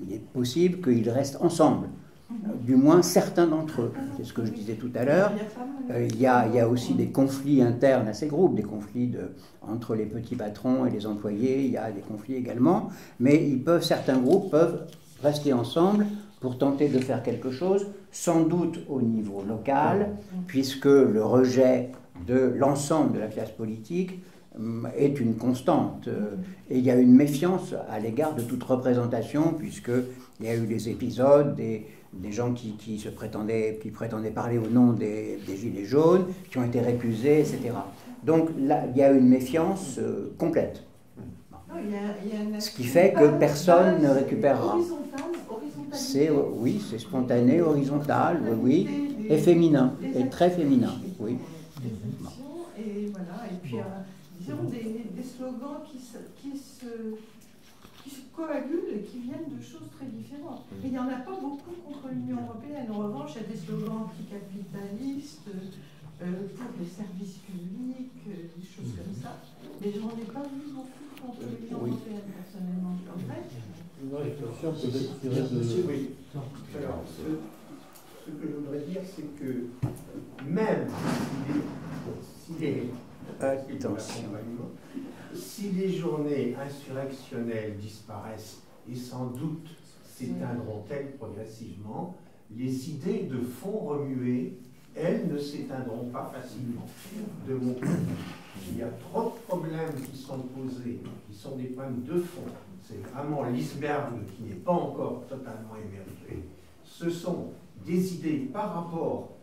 il est possible qu'ils restent ensemble, du moins certains d'entre eux. C'est ce que je disais tout à l'heure. Il y a aussi des conflits internes à ces groupes, des conflits entre les petits patrons et les employés, il y a des conflits également, mais certains groupes peuvent rester ensemble pour tenter de faire quelque chose, sans doute au niveau local, puisque le rejet de l'ensemble de la classe politique est une constante. Et il y a une méfiance à l'égard de toute représentation, puisqu'il y a eu des épisodes, des gens qui prétendaient parler au nom des Gilets jaunes, qui ont été récusés, etc. Donc là, il y a une méfiance complète. Ce qui fait que personne ne récupérera. Oui, c'est spontané, horizontal, oui, et féminin, et très féminin, oui. Et voilà, et puis disons des slogans qui se coagulent et qui viennent de choses très différentes. Et il n'y en a pas beaucoup contre l'Union européenne. En revanche, il y a des slogans anticapitalistes pour les services publics, des choses comme ça. Mais je n'en ai pas vu beaucoup contre l'Union européenne, personnellement. En fait, ce que je voudrais dire, c'est que même si les journées insurrectionnelles disparaissent, et sans doute s'éteindront-elles progressivement, les idées de fond remuées, elles ne s'éteindront pas facilement. De mon point de vue, il y a trop de problèmes qui sont posés, qui sont des problèmes de fond. C'est vraiment l'iceberg qui n'est pas encore totalement émergé. Ce sont des idées par rapport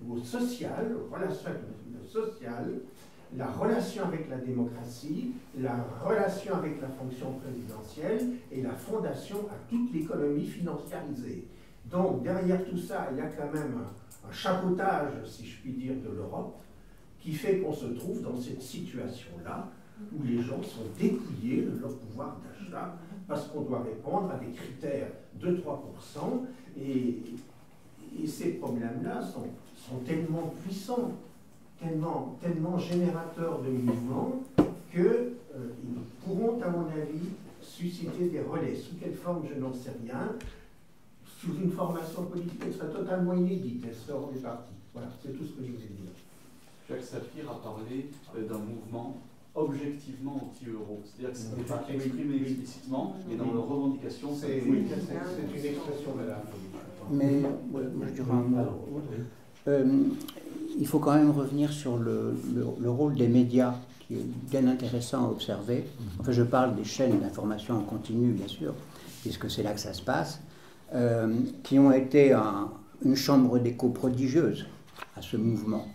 au social, aux relations sociales, la relation avec la démocratie, la relation avec la fonction présidentielle et la fondation à toute l'économie financiarisée. Donc, derrière tout ça, il y a quand même un chapeautage, si je puis dire, de l'Europe, qui fait qu'on se trouve dans cette situation-là, où les gens sont dépouillés de leur pouvoir d'achat, parce qu'on doit répondre à des critères de 3%, et ces problèmes-là sont tellement puissants, tellement générateurs de mouvements, qu'ils pourront, à mon avis, susciter des relais. Sous quelle forme, je n'en sais rien. Sous une formation politique, elle sera totalement inédite, elle sort des partis. Voilà, c'est tout ce que je voulais dire. Jacques Sapir a parlé d'un mouvement objectivement anti-euro. C'est-à-dire que ce n'est pas exprimé explicitement, mais dans leurs revendications, c'est une expression de la politique. Mais moi, je dirais un mot. Il faut quand même revenir sur le rôle des médias, qui est bien intéressant à observer. Enfin, je parle des chaînes d'information en continu, bien sûr, puisque c'est là que ça se passe, qui ont été une chambre d'écho prodigieuse à ce mouvement.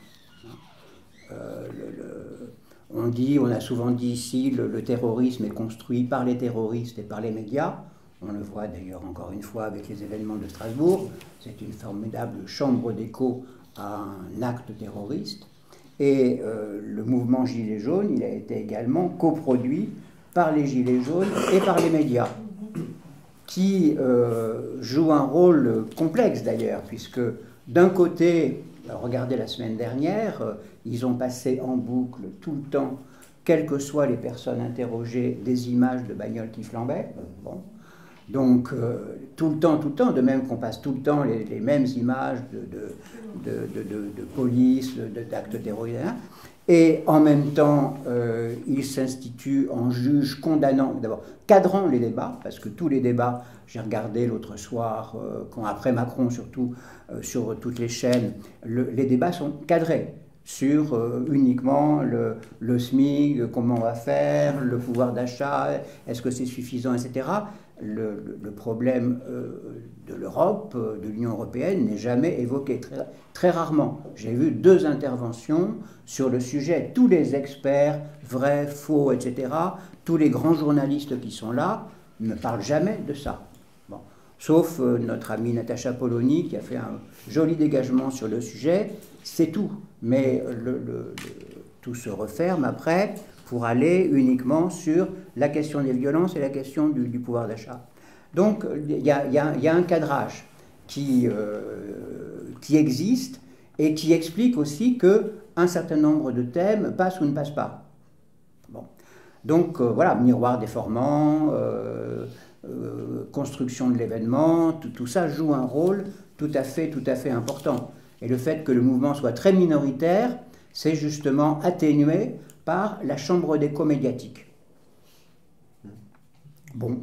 On a souvent dit ici, le terrorisme est construit par les terroristes et par les médias. On le voit d'ailleurs encore une fois avec les événements de Strasbourg. C'est une formidable chambre d'écho à un acte terroriste. Et le mouvement Gilets jaunes, il a été également coproduit par les Gilets jaunes et par les médias, qui jouent un rôle complexe d'ailleurs, puisque d'un côté, regardez la semaine dernière, ils ont passé en boucle tout le temps, quelles que soient les personnes interrogées, des images de bagnoles qui flambaient. Bon. Donc, tout le temps, de même qu'on passe tout le temps les mêmes images de police, d'actes terroristes, et en même temps, il s'institue en juge condamnant, d'abord cadrant les débats, parce que tous les débats, j'ai regardé l'autre soir, après Macron surtout, sur toutes les chaînes, les débats sont cadrés sur uniquement le SMIC, comment on va faire, le pouvoir d'achat, est-ce que c'est suffisant, etc. Le problème de l'Europe, de l'Union européenne, n'est jamais évoqué, très rarement. J'ai vu 2 interventions sur le sujet. Tous les experts, vrais, faux, etc., tous les grands journalistes qui sont là ne parlent jamais de ça. Bon. Sauf notre amie Natacha Polony qui a fait un joli dégagement sur le sujet, c'est tout. Mais tout se referme après pour aller uniquement sur la question des violences et la question du pouvoir d'achat. Donc il y a un cadrage qui existe et qui explique aussi qu'un certain nombre de thèmes passent ou ne passent pas. Bon. Donc voilà, miroir déformant, construction de l'événement, tout ça joue un rôle tout à fait important. Et le fait que le mouvement soit très minoritaire, c'est justement atténué par la chambre d'écho médiatique. Bon,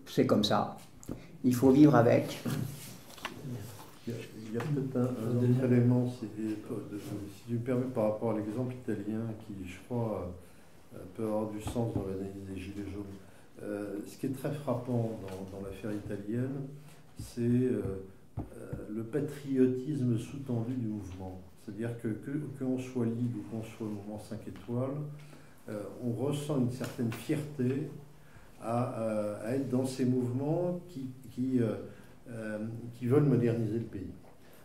c'est comme ça. Il faut vivre avec. Il y a peut-être un autre élément, si tu me permets, par rapport à l'exemple italien, qui, je crois, peut avoir du sens dans l'analyse des Gilets jaunes. Ce qui est très frappant dans l'affaire italienne, c'est le patriotisme sous-tendu du mouvement. C'est-à-dire qu'on soit Ligue ou qu'on soit le mouvement 5 étoiles, on ressent une certaine fierté à être dans ces mouvements qui veulent moderniser le pays.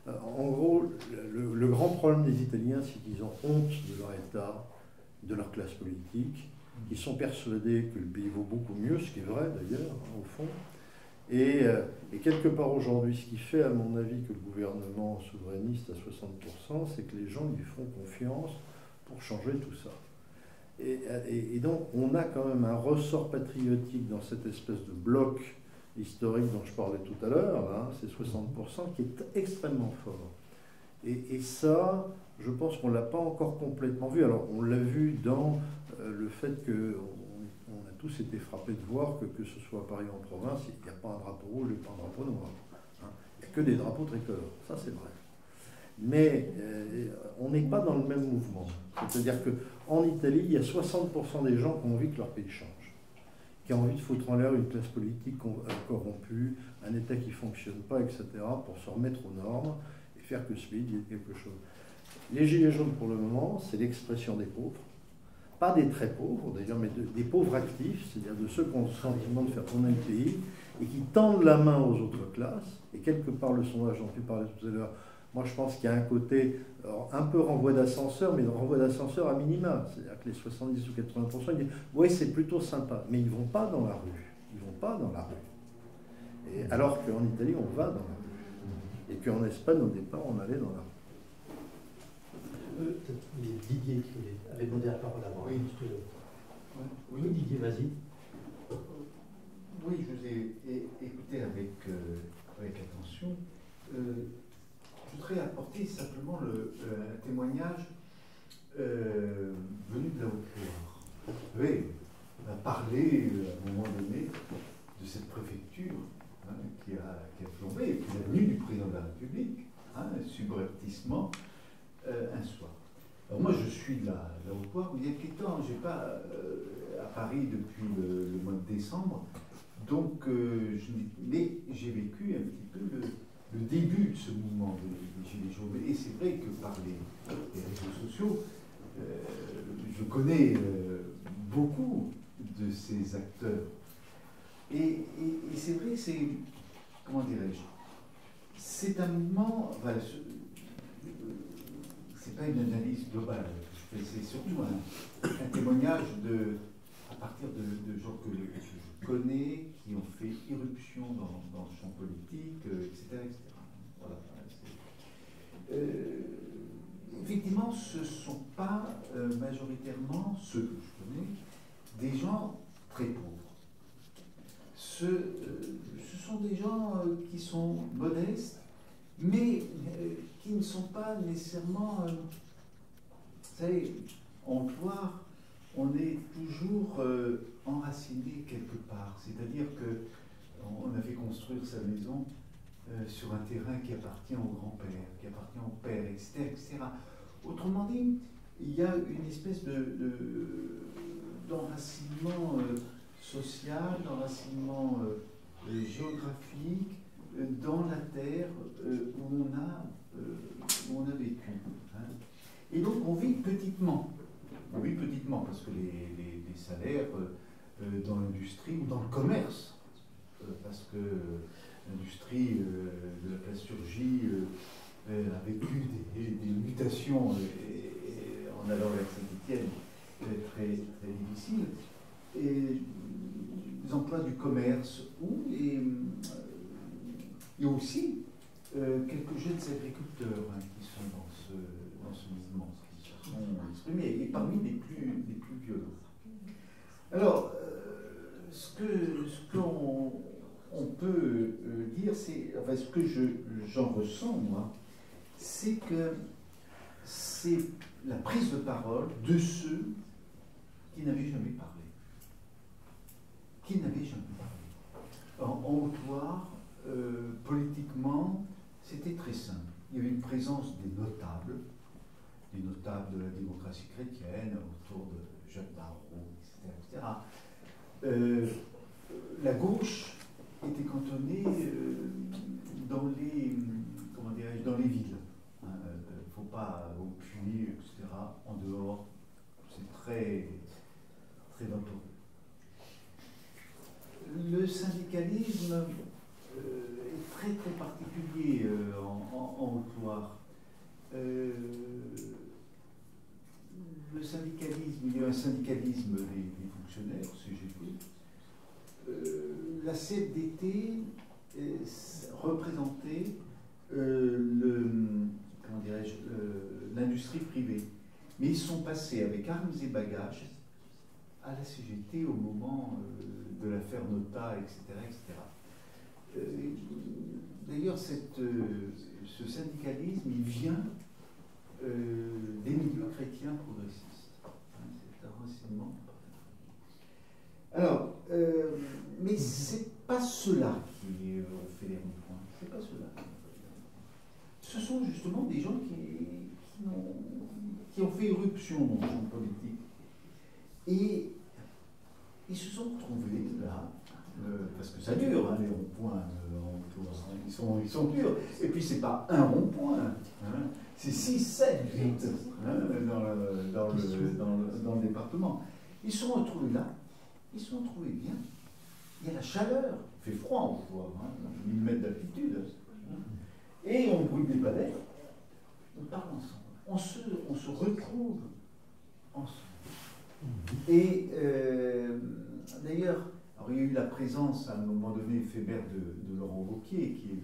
En gros, le grand problème des Italiens, c'est qu'ils ont honte de leur État, de leur classe politique. Ils sont persuadés que le pays vaut beaucoup mieux, ce qui est vrai d'ailleurs, au fond. Et quelque part aujourd'hui, ce qui fait, à mon avis, que le gouvernement souverainiste à 60%, c'est que les gens lui font confiance pour changer tout ça. Et donc, on a quand même un ressort patriotique dans cette espèce de bloc historique dont je parlais tout à l'heure, hein, c'est 60%, qui est extrêmement fort. Et ça, je pense qu'on ne l'a pas encore complètement vu. Alors, on l'a vu dans le fait qu'on a tous été frappés de voir que ce soit à Paris ou en province, il n'y a pas un drapeau rouge et pas un drapeau noir. Hein. Il n'y a que des drapeaux tricolores, ça c'est vrai. Mais on n'est pas dans le même mouvement. C'est-à-dire qu'en Italie, il y a 60% des gens qui ont envie que leur pays change, qui ont envie de foutre en l'air une classe politique corrompue, un État qui ne fonctionne pas, etc., pour se remettre aux normes et faire que ce pays devienne quelque chose. Les Gilets jaunes, pour le moment, c'est l'expression des pauvres. Pas des très pauvres, d'ailleurs, mais des pauvres actifs, c'est-à-dire de ceux qui ont le sentiment de faire tourner le pays et qui tendent la main aux autres classes. Et quelque part, le sondage dont tu parlais tout à l'heure, moi, je pense qu'il y a un côté un peu renvoi d'ascenseur, mais renvoi d'ascenseur à minima. C'est-à-dire que les 70 ou 80%, ils disent « oui, c'est plutôt sympa », mais ils ne vont pas dans la rue. Ils ne vont pas dans la rue. Et alors qu'en Italie, on va dans la rue. Et qu'en Espagne, au départ, on allait dans la rue. Didier qui avait demandé la parole avant. Oui. Oui, Didier, vas-y. Oui, je vous ai écouté avec attention. Je voudrais apporter simplement un témoignage venu de la Haute-Loire. Oui, on a parlé à un moment donné de cette préfecture hein, qui a plombé, et puis la venue du président de la République, hein, subrepticement, un soir. Alors moi je suis de la Haute-Loire, il y a quelque temps, je n'ai pas à Paris depuis le mois de décembre, donc mais j'ai vécu un petit peu le début de ce mouvement des Gilets jaunes. Et c'est vrai que par les réseaux sociaux, je connais beaucoup de ces acteurs. Et c'est vrai, c'est, comment dirais-je, c'est un mouvement, enfin, c'est pas une analyse globale, c'est surtout un témoignage à partir de gens que je connais, qui ont fait irruption dans le champ politique, etc. etc. Voilà. Effectivement, ce ne sont pas majoritairement ceux que je connais, des gens très pauvres. Ce sont des gens qui sont modestes, mais qui ne sont pas nécessairement... vous savez, en Loire, on est toujours enraciné quelque part. C'est-à-dire qu'on a fait construire sa maison sur un terrain qui appartient au grand-père, qui appartient au père, etc., etc. Autrement dit, il y a une espèce d'enracinement social, d'enracinement géographique dans la terre où on a vécu. Hein. Et donc on vit petitement. Oui, petitement, parce que les salaires dans l'industrie ou dans le commerce, parce que l'industrie de la plasturgie a vécu des mutations en allant vers Saint-Étienne très, très difficiles. Et les emplois du commerce, et aussi quelques jeunes agriculteurs hein, qui sont dans ce mouvement, qui se sont exprimés, et parmi les plus violents. Alors, ce qu'on peut dire, c'est, enfin, ce que j'en ressens, moi, c'est que c'est la prise de parole de ceux qui n'avaient jamais parlé. Qui n'avaient jamais parlé. En Haute-Loire, politiquement, c'était très simple. Il y avait une présence des notables de la démocratie chrétienne, autour de Jacques Barrot, etc. La gauche était cantonnée dans les villes. Il ne faut pas au Puy, etc. En dehors, c'est très, très vaporeux. Le syndicalisme est très très particulier en Haute-Loire. Le syndicalisme, il y a un syndicalisme des fonctionnaires, CGT. La CFDT représentait l'industrie privée. Mais ils sont passés avec armes et bagages à la CGT au moment de l'affaire Nota, etc., etc. D'ailleurs, ce syndicalisme, il vient des milieux chrétiens progressistes. Hein, c'est un renseignement. Alors, mais c'est pas ceux-là qui ont fait les ronds-points. C'est pas ceux-là. Ce sont justement des gens qui ont fait irruption dans le champ politique. Et ils se sont retrouvés là, parce que ça dure, hein, les ronds-points en tour, hein, ils sont durs. Et puis c'est pas un rond-point, hein, c'est 6, 7, 8 hein, dans le département. Ils se sont retrouvés là, ils se sont retrouvés bien. Il y a la chaleur, il fait froid on voit, hein, 1000 mètres d'altitude. Et on brûle des palais, on parle ensemble, on se retrouve ensemble. Et d'ailleurs, alors il y a eu la présence à un moment donné éphémère de Laurent Wauquiez, qui est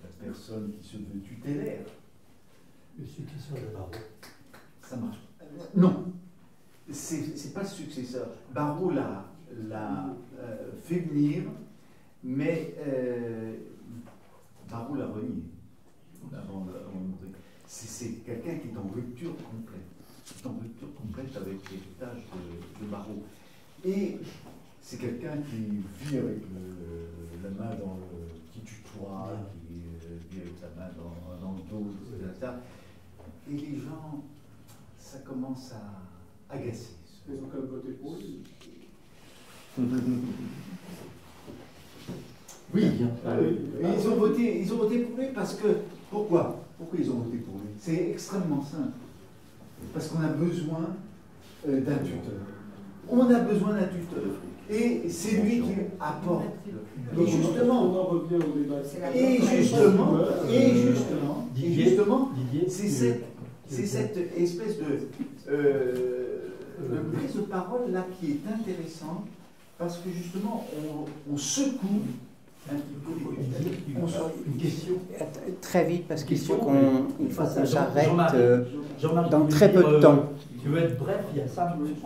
la personne qui se veut tutélaire. Le successeur de Barrault. Ça marche. Non, c'est pas le successeur. Barrault l'a fait venir, mais Barrault l'a renié. C'est quelqu'un qui est en rupture complète. En rupture complète avec l'héritage de Barrault. Et c'est quelqu'un qui vit avec la main dans le qui tutoie, qui vit avec la main dans le dos, etc. Et les gens, ça commence à agacer. Ils ont quand même voté pour lui. Oui, ils ont voté pour lui parce que. Pourquoi ils ont voté pour lui? C'est extrêmement simple. Parce qu'on a besoin d'un tuteur. On a besoin d'un tuteur. Et c'est lui qui apporte. Et justement, on en revient au débat. C'est cette espèce de prise de parole là qui est intéressante parce que justement on secoue un petit peu une question. Très vite, parce qu'il faut qu'on s'arrête Jean-Marie, dans très peu de temps. Tu veux être bref, il y a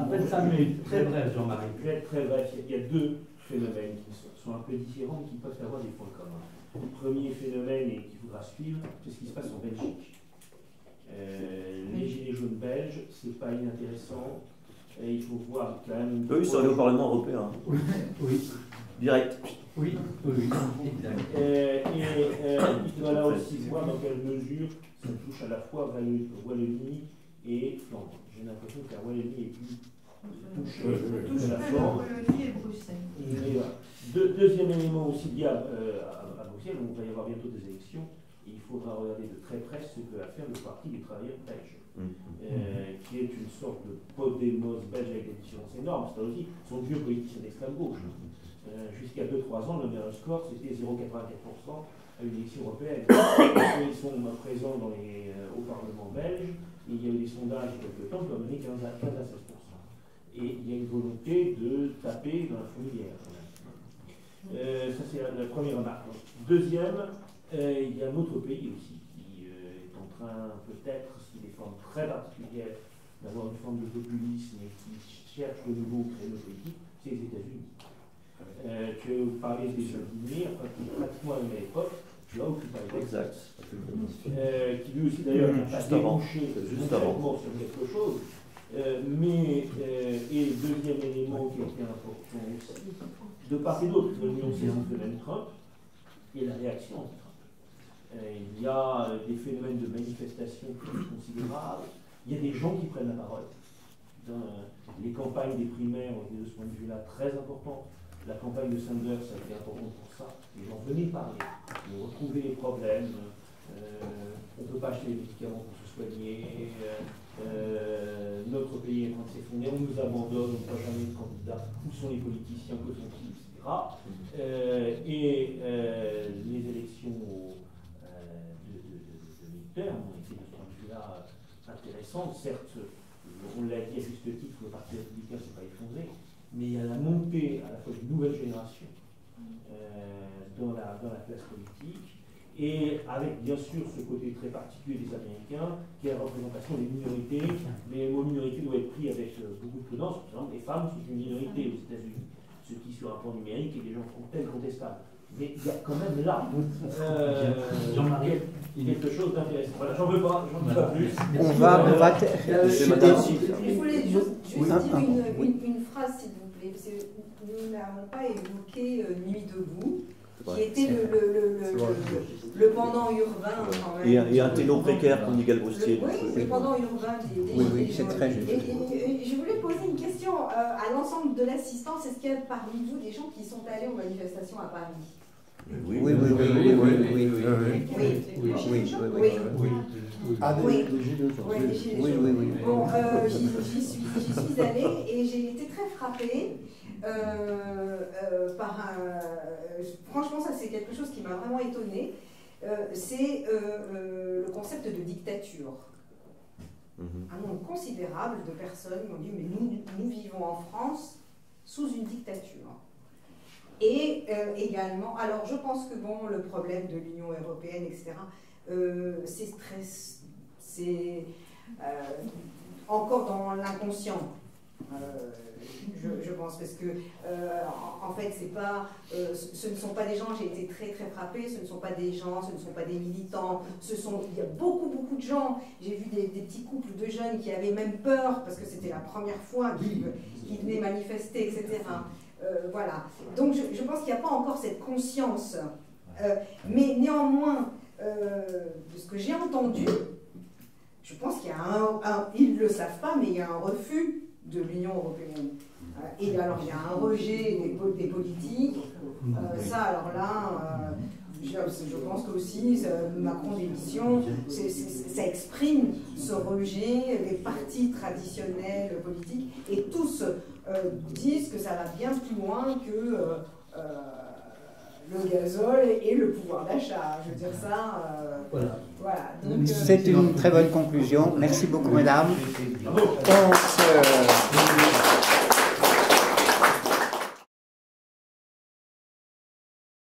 à peine 5 minutes. Très bref, Jean-Marie. Je vais être très bref. Il y a deux phénomènes qui sont un peu différents, mais qui peuvent avoir des points communs. Le premier phénomène, et qu'il faudra suivre, c'est ce qui se passe en Belgique. Les gilets jaunes belges, c'est pas inintéressant. Et il faut voir quand même. Eux, ils sont allés au Parlement européen. Oui. Direct. Oui. Exact. Il faudra là aussi voir dans quelle mesure ça touche à la fois Wallonie et Flandre. J'ai l'impression que la Wallonie est plus touche la Flandre. Wallonie et Bruxelles. Deuxième élément aussi lié à Bruxelles, où il va y avoir bientôt des élections. Il faudra regarder de très près ce que va faire le Parti des travailleurs belges, qui est une sorte de Podemos belge avec des différences énormes. C'est aussi son vieux politicien d'extrême gauche. Jusqu'à 2-3 ans, le meilleur score, c'était 0,84% à une élection européenne. Ils sont présents au Parlement belge, et il y a eu des sondages il y a quelques temps qui ont donné 15 à 16%. Et il y a une volonté de taper dans la fourmilière. Ça, c'est la première remarque. Deuxième, il y a un autre pays aussi qui est en train, peut-être, sous des formes très particulières, d'avoir une forme de populisme et qui cherche de nouveau créer une politique, c'est les États-Unis. Tu as parlé des États-Unis, pratiquement à la même époque, tu as occupé Exact. qui lui aussi d'ailleurs n'a pas débouché concrètement sur quelque chose. Et deuxième élément qui était important aussi, de part et d'autre, de l'Union de même Trump et la réaction anti-Trump. Il y a des phénomènes de manifestation plus considérables, il y a des gens qui prennent la parole. Les campagnes des primaires ont été de ce point de vue-là très importantes. La campagne de Sanders a été importante pour ça. Les gens venaient parler, ils retrouvaient les problèmes. On ne peut pas acheter des médicaments pour se soigner. Notre pays est en train de s'effondrer. On nous abandonne, on ne voit jamais de candidats. Où sont les politiciens, que sont-ils, etc. Les élections de mi-terme ont été de ce point de vue-là intéressantes. Certes, on l'a dit à juste titre, le Parti républicain ne s'est pas effondré. Mais il y a la montée à la fois d'une nouvelle génération dans la classe politique, et avec bien sûr ce côté très particulier des Américains, qui est la représentation des minorités, mais le mot minorité doit être pris avec beaucoup de prudence. Par exemple, les femmes sont une minorité aux États-Unis, ce qui sur un plan numérique est déjà contestable. mais il y a quand même là quelque chose d'intéressant. Voilà, j'en veux pas plus. On va Je voulais juste dire une phrase, s'il vous plaît, parce que nous n'avons pas évoqué Nuit debout, qui était le pendant urbain quand même. Et un télo précaire comme dit Galbroustier. Oui, le pendant urbain des oui, c'est très juste. Et je voulais poser une question à l'ensemble de l'assistance. Est-ce qu'il y a parmi vous des gens qui sont allés aux manifestations à Paris? Oui. Bon, j'y suis allée et j'ai été très frappée par franchement, ça c'est quelque chose qui m'a vraiment étonnée. C'est le concept de dictature. Un nombre considérable de personnes m'ont dit, mais nous vivons en France sous une dictature. Et également, alors je pense que bon, le problème de l'Union européenne, etc., c'est encore dans l'inconscient. Je pense, parce que en fait, c'est pas, ce ne sont pas des gens, j'ai été très très frappée, ce ne sont pas des gens, ce ne sont pas des militants, il y a beaucoup de gens, j'ai vu des petits couples de jeunes qui avaient même peur, parce que c'était la première fois qu'ils venaient manifester, etc. Voilà. Donc je pense qu'il n'y a pas encore cette conscience. Mais néanmoins, de ce que j'ai entendu, je pense qu'il y a ils ne le savent pas, mais il y a un refus de l'Union européenne. Et alors il y a un rejet des politiques. Ça, alors là, je pense que aussi Macron démission, ça exprime ce rejet, les partis traditionnels politiques, et tous disent que ça va bien plus loin que le gazole et le pouvoir d'achat. Je veux dire ça. Voilà. C'est une très bonne conclusion. Merci beaucoup, mesdames.